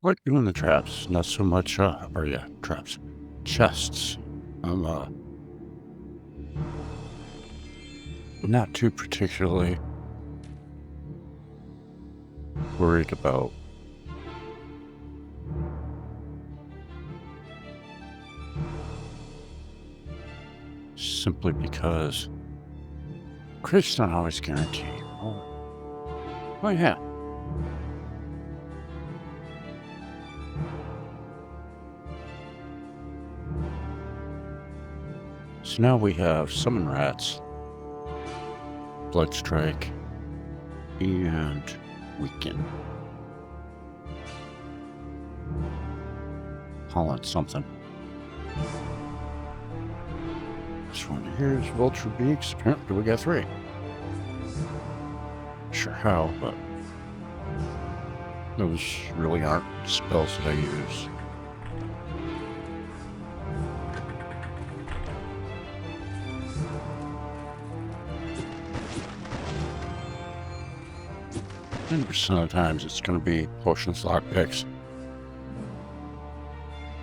like doing the traps, not so much, or yeah, traps. Chests. I'm, not too particularly worried about. Simply because crits don't always guarantee. Oh yeah. So now we have summon rats, blood strike, and weaken. Call it something. This one here is vulture beaks. Apparently we got 3. Sure how, but those really aren't spells that I use. And % of the times it's going to be potions, lockpicks,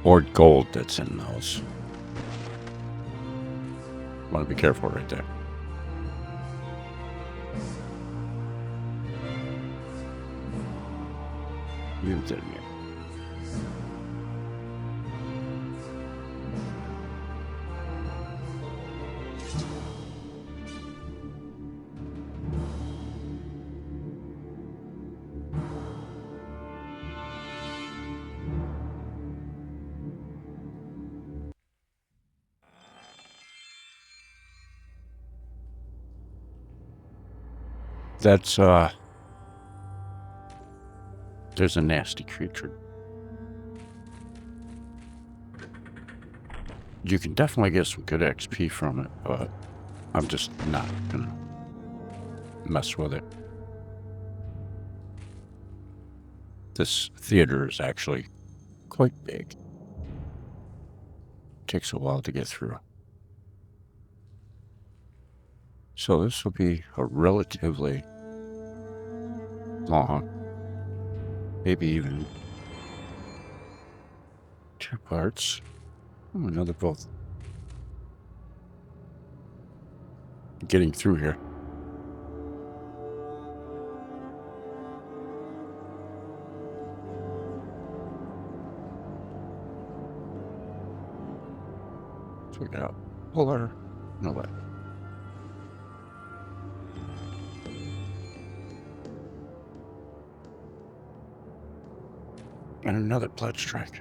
or gold that's in those. Want to be careful right there. You did me. That's, there's a nasty creature. You can definitely get some good XP from it, but I'm just not gonna mess with it. This theater is actually quite big. Takes a while to get through. So this will be a relatively long, maybe even 2 parts. Oh, no, they're both getting through here. So we got puller, no way. And another blood strike.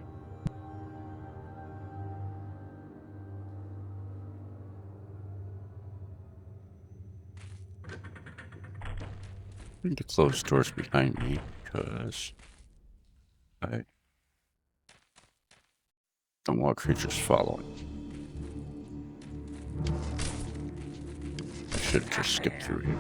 I need to close doors behind me because I don't want creatures following. I should have just skipped through here.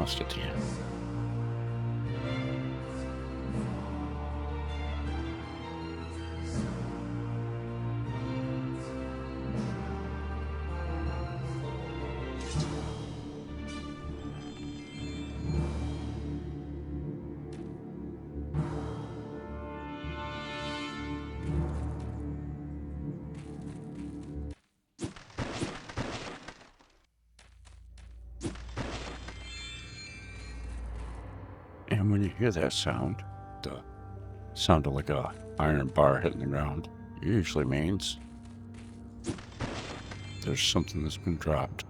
Almost at the end. And when you hear that sound, the sound of like a iron bar hitting the ground, it usually means there's something that's been dropped.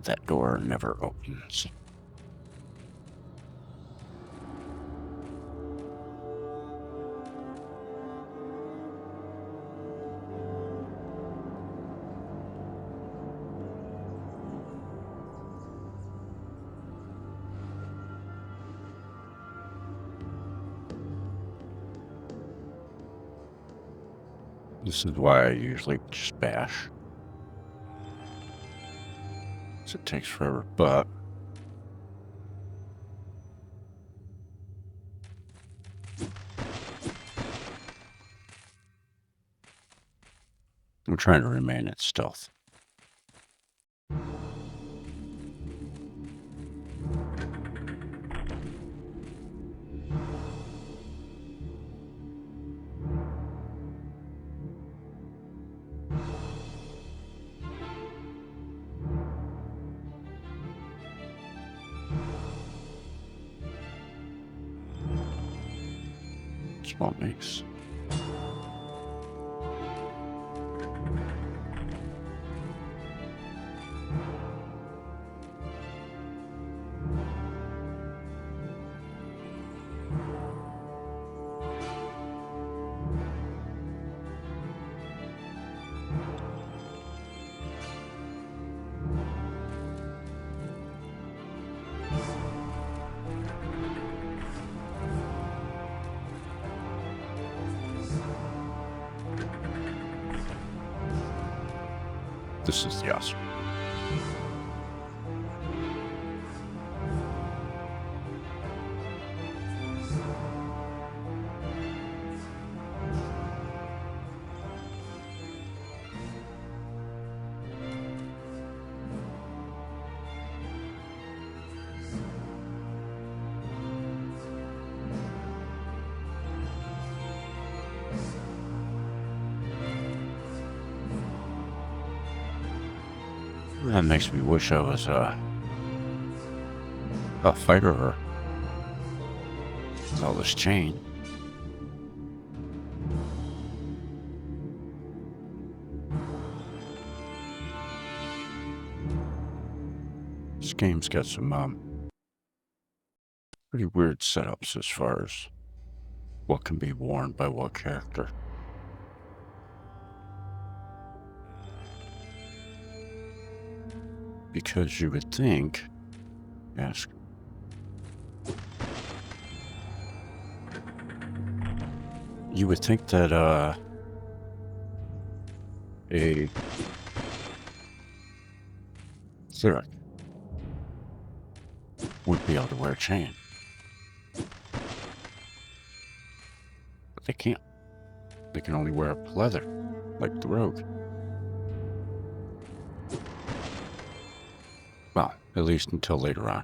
That door never opens. This is why I usually just bash. So it takes forever, but I'm trying to remain in stealth. Small makes. This is the awesome. That makes me wish I was a fighter or all this chain. This game's got some pretty weird setups as far as what can be worn by what character. Because you would think, ask, you would think that a cleric would be able to wear a chain. But they can't. They can only wear leather, like the rogue. Well, at least until later on.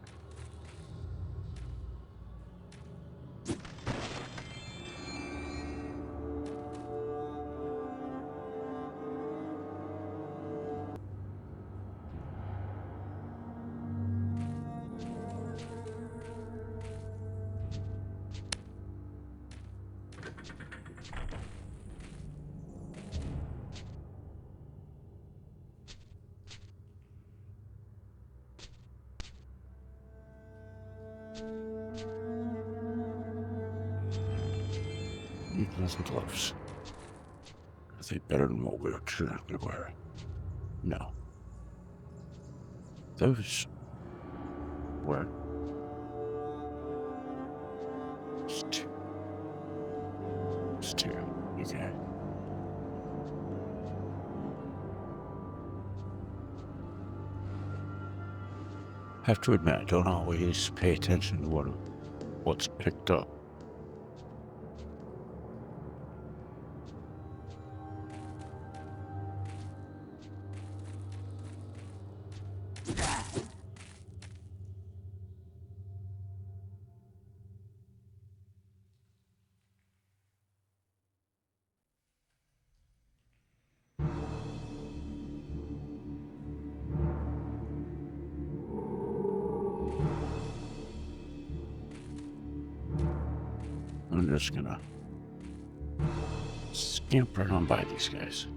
the gloves. Are they better than what we were currently wearing? No. Those were two. It's two. Okay. Have to admit, I don't always pay attention to what's picked up. I'm just gonna scamper on by these guys.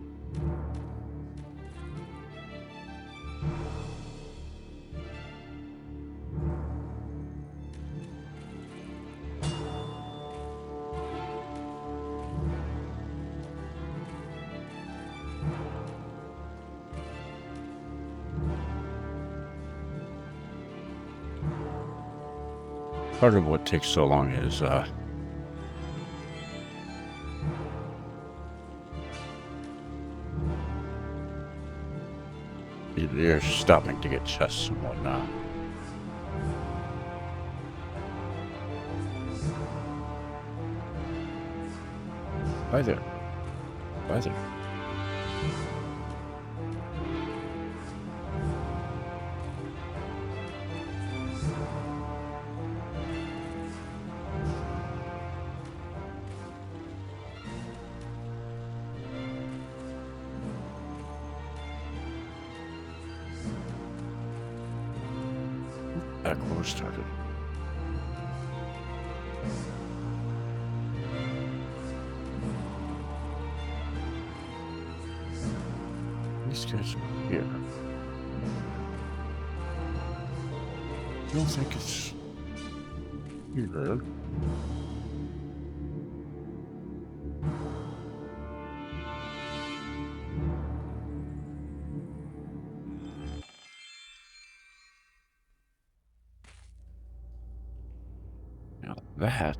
Part of what takes so long is they're stopping to get chests and whatnot. Hi there. Hi there. Back where we started. These guys are here. I don't think it's here. Now that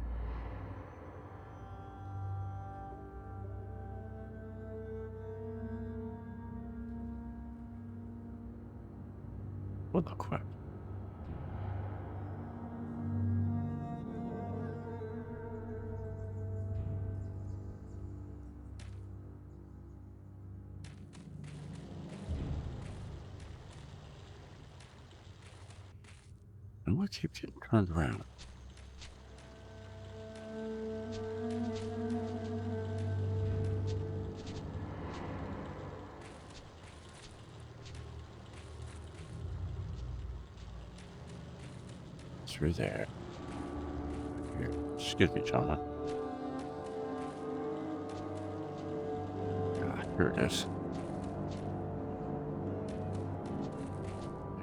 what the crap? And we keep getting turned around. Through there. Here. Excuse me, John. Ah, here it is.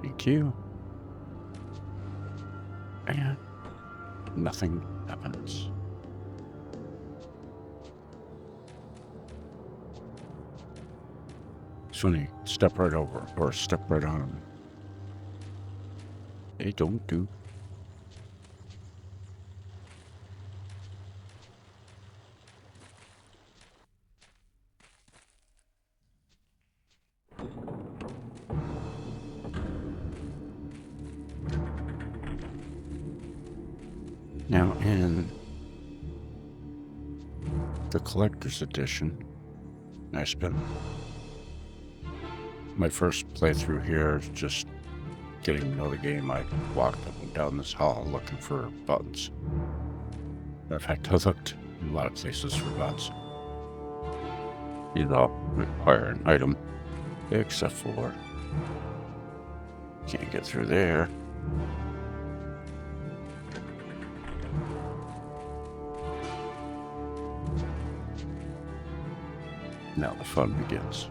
Thank you. And nothing happens. So when you step right over or step right on them, they don't do. Now in the collector's edition, I spent my first playthrough here just getting to know the game. I walked up and down this hall looking for buttons. In fact, I looked in a lot of places for buttons. These all require an item, except for can't get through there. Now the fun begins.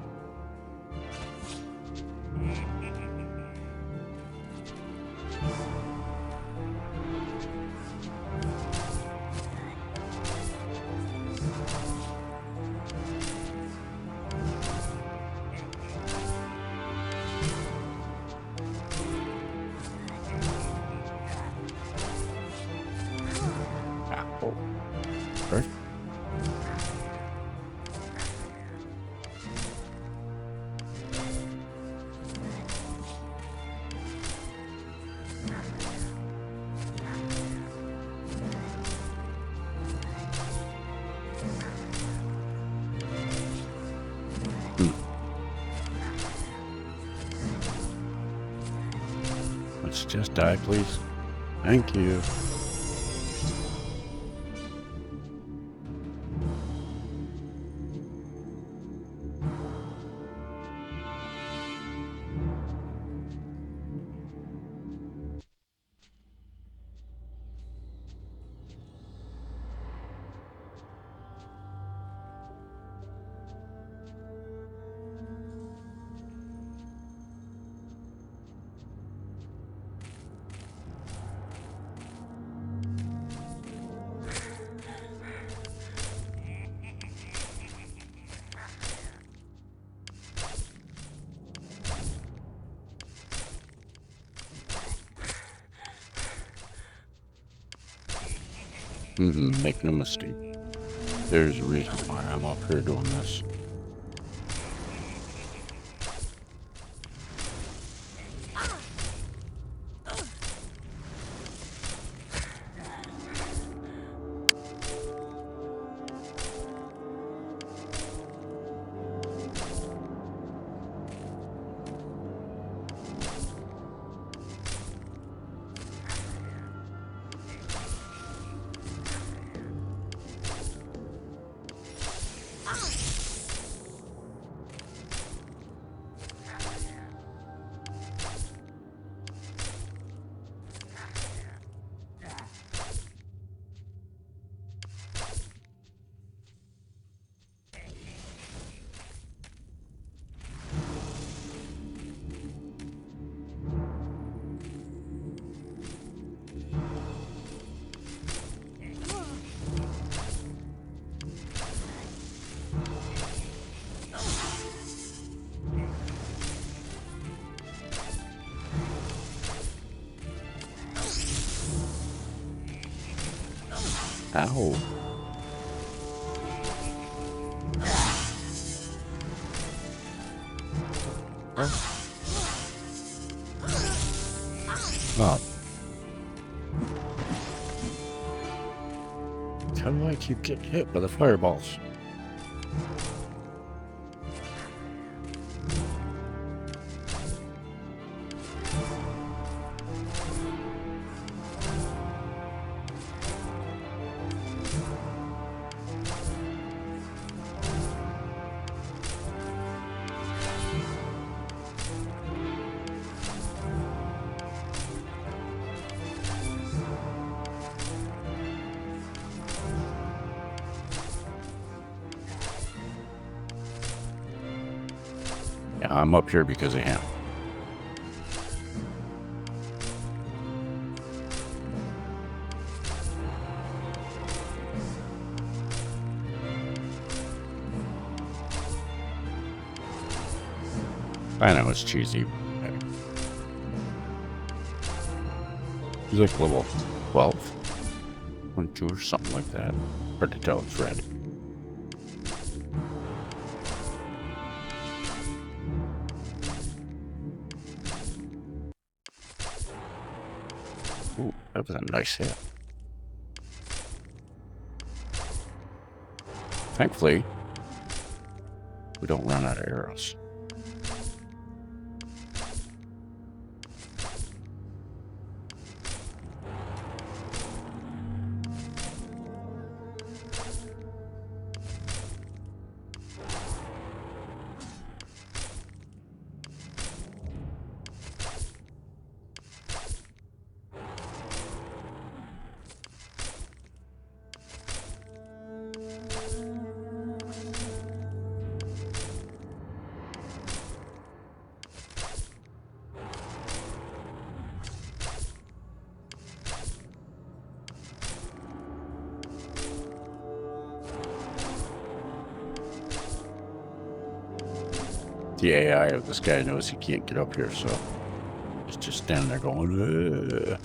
just die, please. Thank you. Make no mistake. There's a reason why I'm up here doing this. Ow. Oh. How do I keep getting hit by the fireballs? Yeah, I'm up here because of him. I know it's cheesy. He's like level 12. 22 or something like that. Hard to tell, it's red. Ooh, that was a nice hit. Thankfully, we don't run out of arrows. The AI of this guy knows he can't get up here, so he's just standing there going, ugh.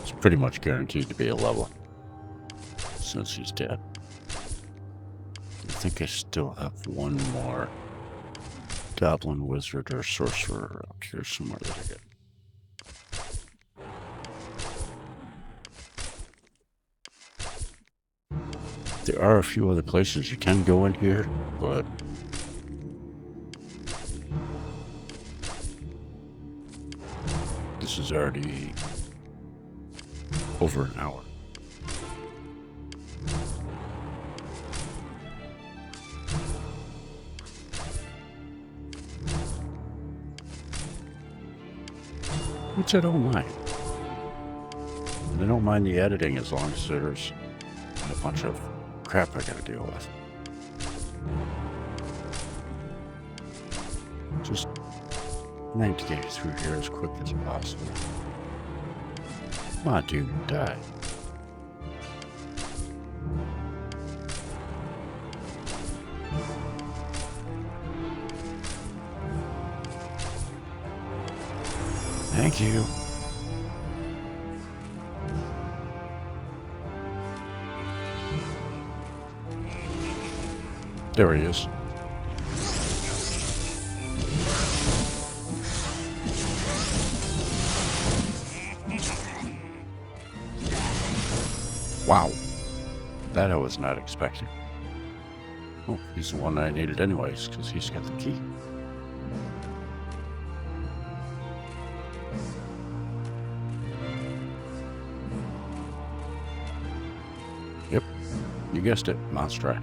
It's pretty much guaranteed to be a level since he's dead. I think I still have one more goblin, wizard, or sorcerer up here somewhere that I get. There are a few other places you can go in here, but this is already over an hour. Which I don't mind. I don't mind the editing as long as there's a bunch of crap I gotta deal with. Just need to get through here as quick as possible. Come on, dude, die. Thank you. There he is. Wow. That I was not expecting. Oh, he's the one I needed anyways, because he's got the key. Yep, you guessed it, monster.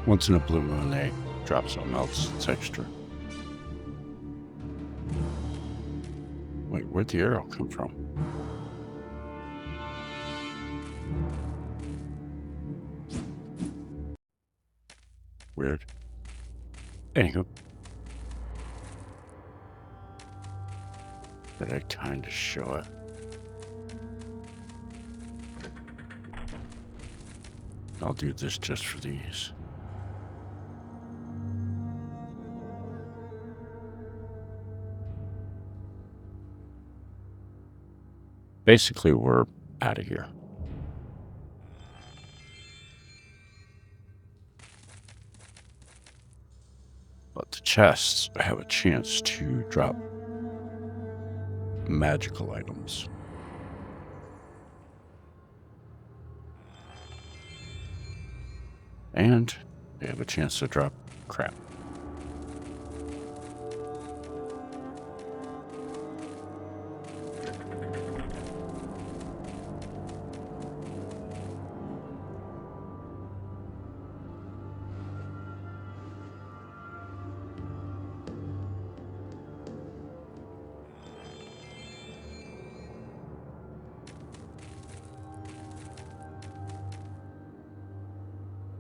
Once in a blue moon, they drop something else that's extra. Wait, where'd the arrow come from? Weird. Anywho. But I kind of show it. I'll do this just for these. Basically, we're out of here. But the chests have a chance to drop magical items. And they have a chance to drop crap.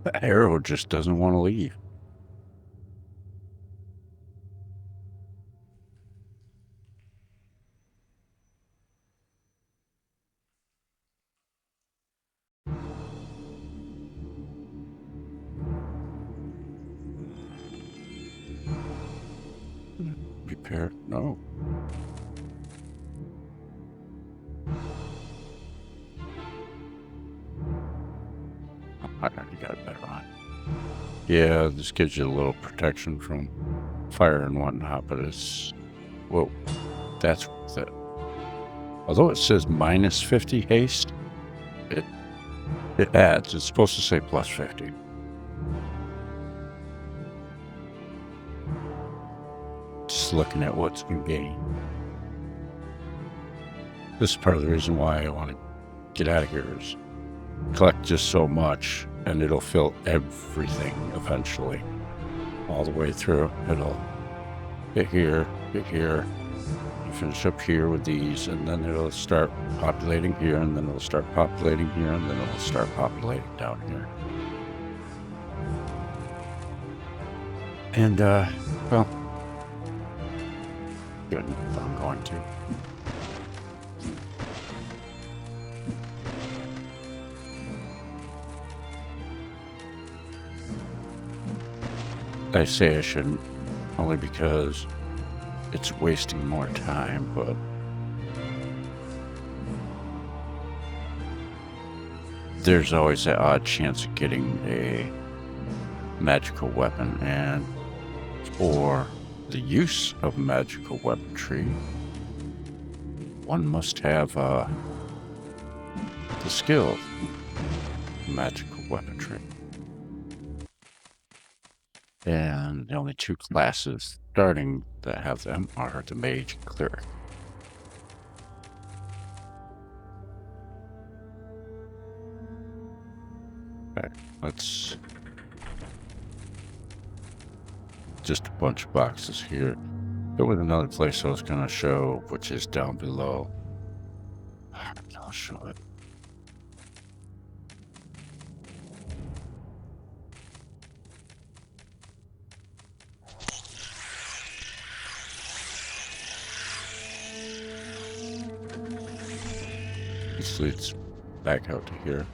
The arrow just doesn't want to leave. Repair? No. I already got it better on. Yeah, this gives you a little protection from fire and whatnot, but it's... Whoa. That's worth it. Although it says minus 50 haste, it adds. It's supposed to say plus 50. Just looking at what's been gained. This is part of the reason why I want to get out of here is collect just so much and it'll fill everything eventually. All the way through. It'll hit here, you finish up here with these, and then it'll start populating here, and then it'll start populating here, and then it'll start populating down here. And, well, good, I'm going to. I say I shouldn't, only because it's wasting more time, but there's always that odd chance of getting a magical weapon, and for the use of magical weaponry, one must have the skill. magical weaponry. And the only two classes starting that have them are the mage and cleric. Okay, let's... just a bunch of boxes here. There was another place I was going to show, which is down below. I'll show it. This leads back out to here.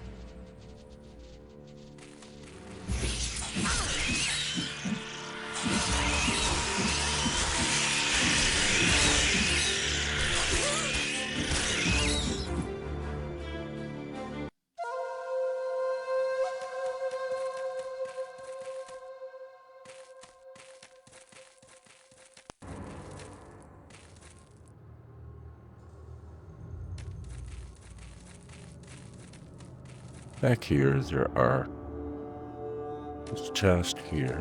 Back here, there are this chest here,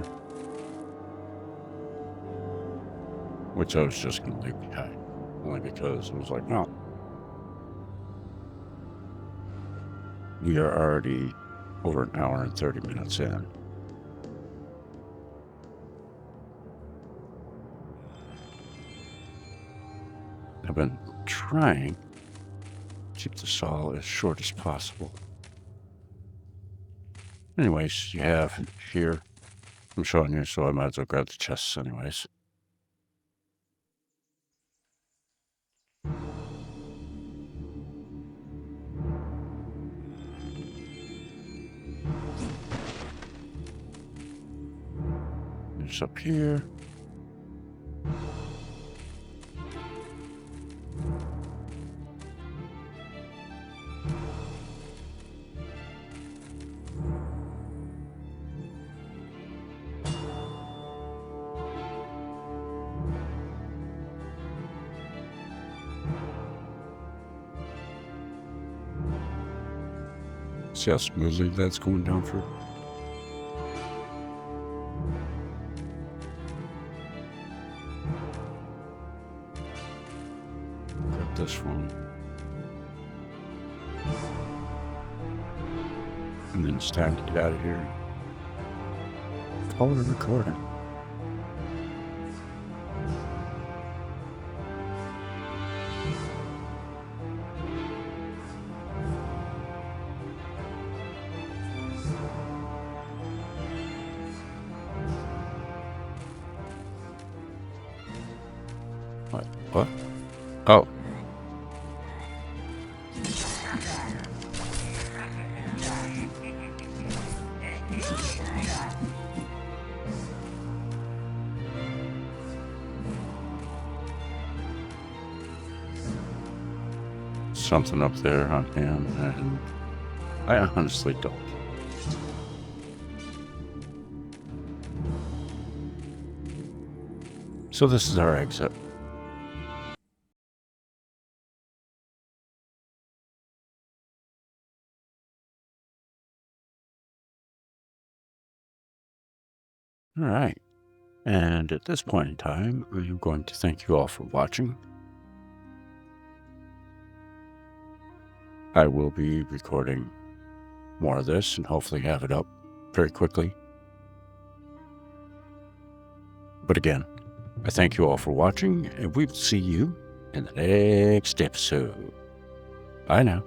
which I was just going to leave behind, only because it was like, no. We are already over an hour and 30 minutes in. I've been trying to keep this all as short as possible. Anyways, you have here, I'm showing you, so I might as well grab the chests anyways. There's up here. See how smoothly that's going down through? Got this one. And then it's time to get out of here. Call it a recording. What? Oh. Something up there on him, and I honestly don't. So this is our exit. All right, and at this point in time, I'm going to thank you all for watching. I will be recording more of this and hopefully have it up very quickly. But again, I thank you all for watching, and we'll see you in the next episode. Bye now.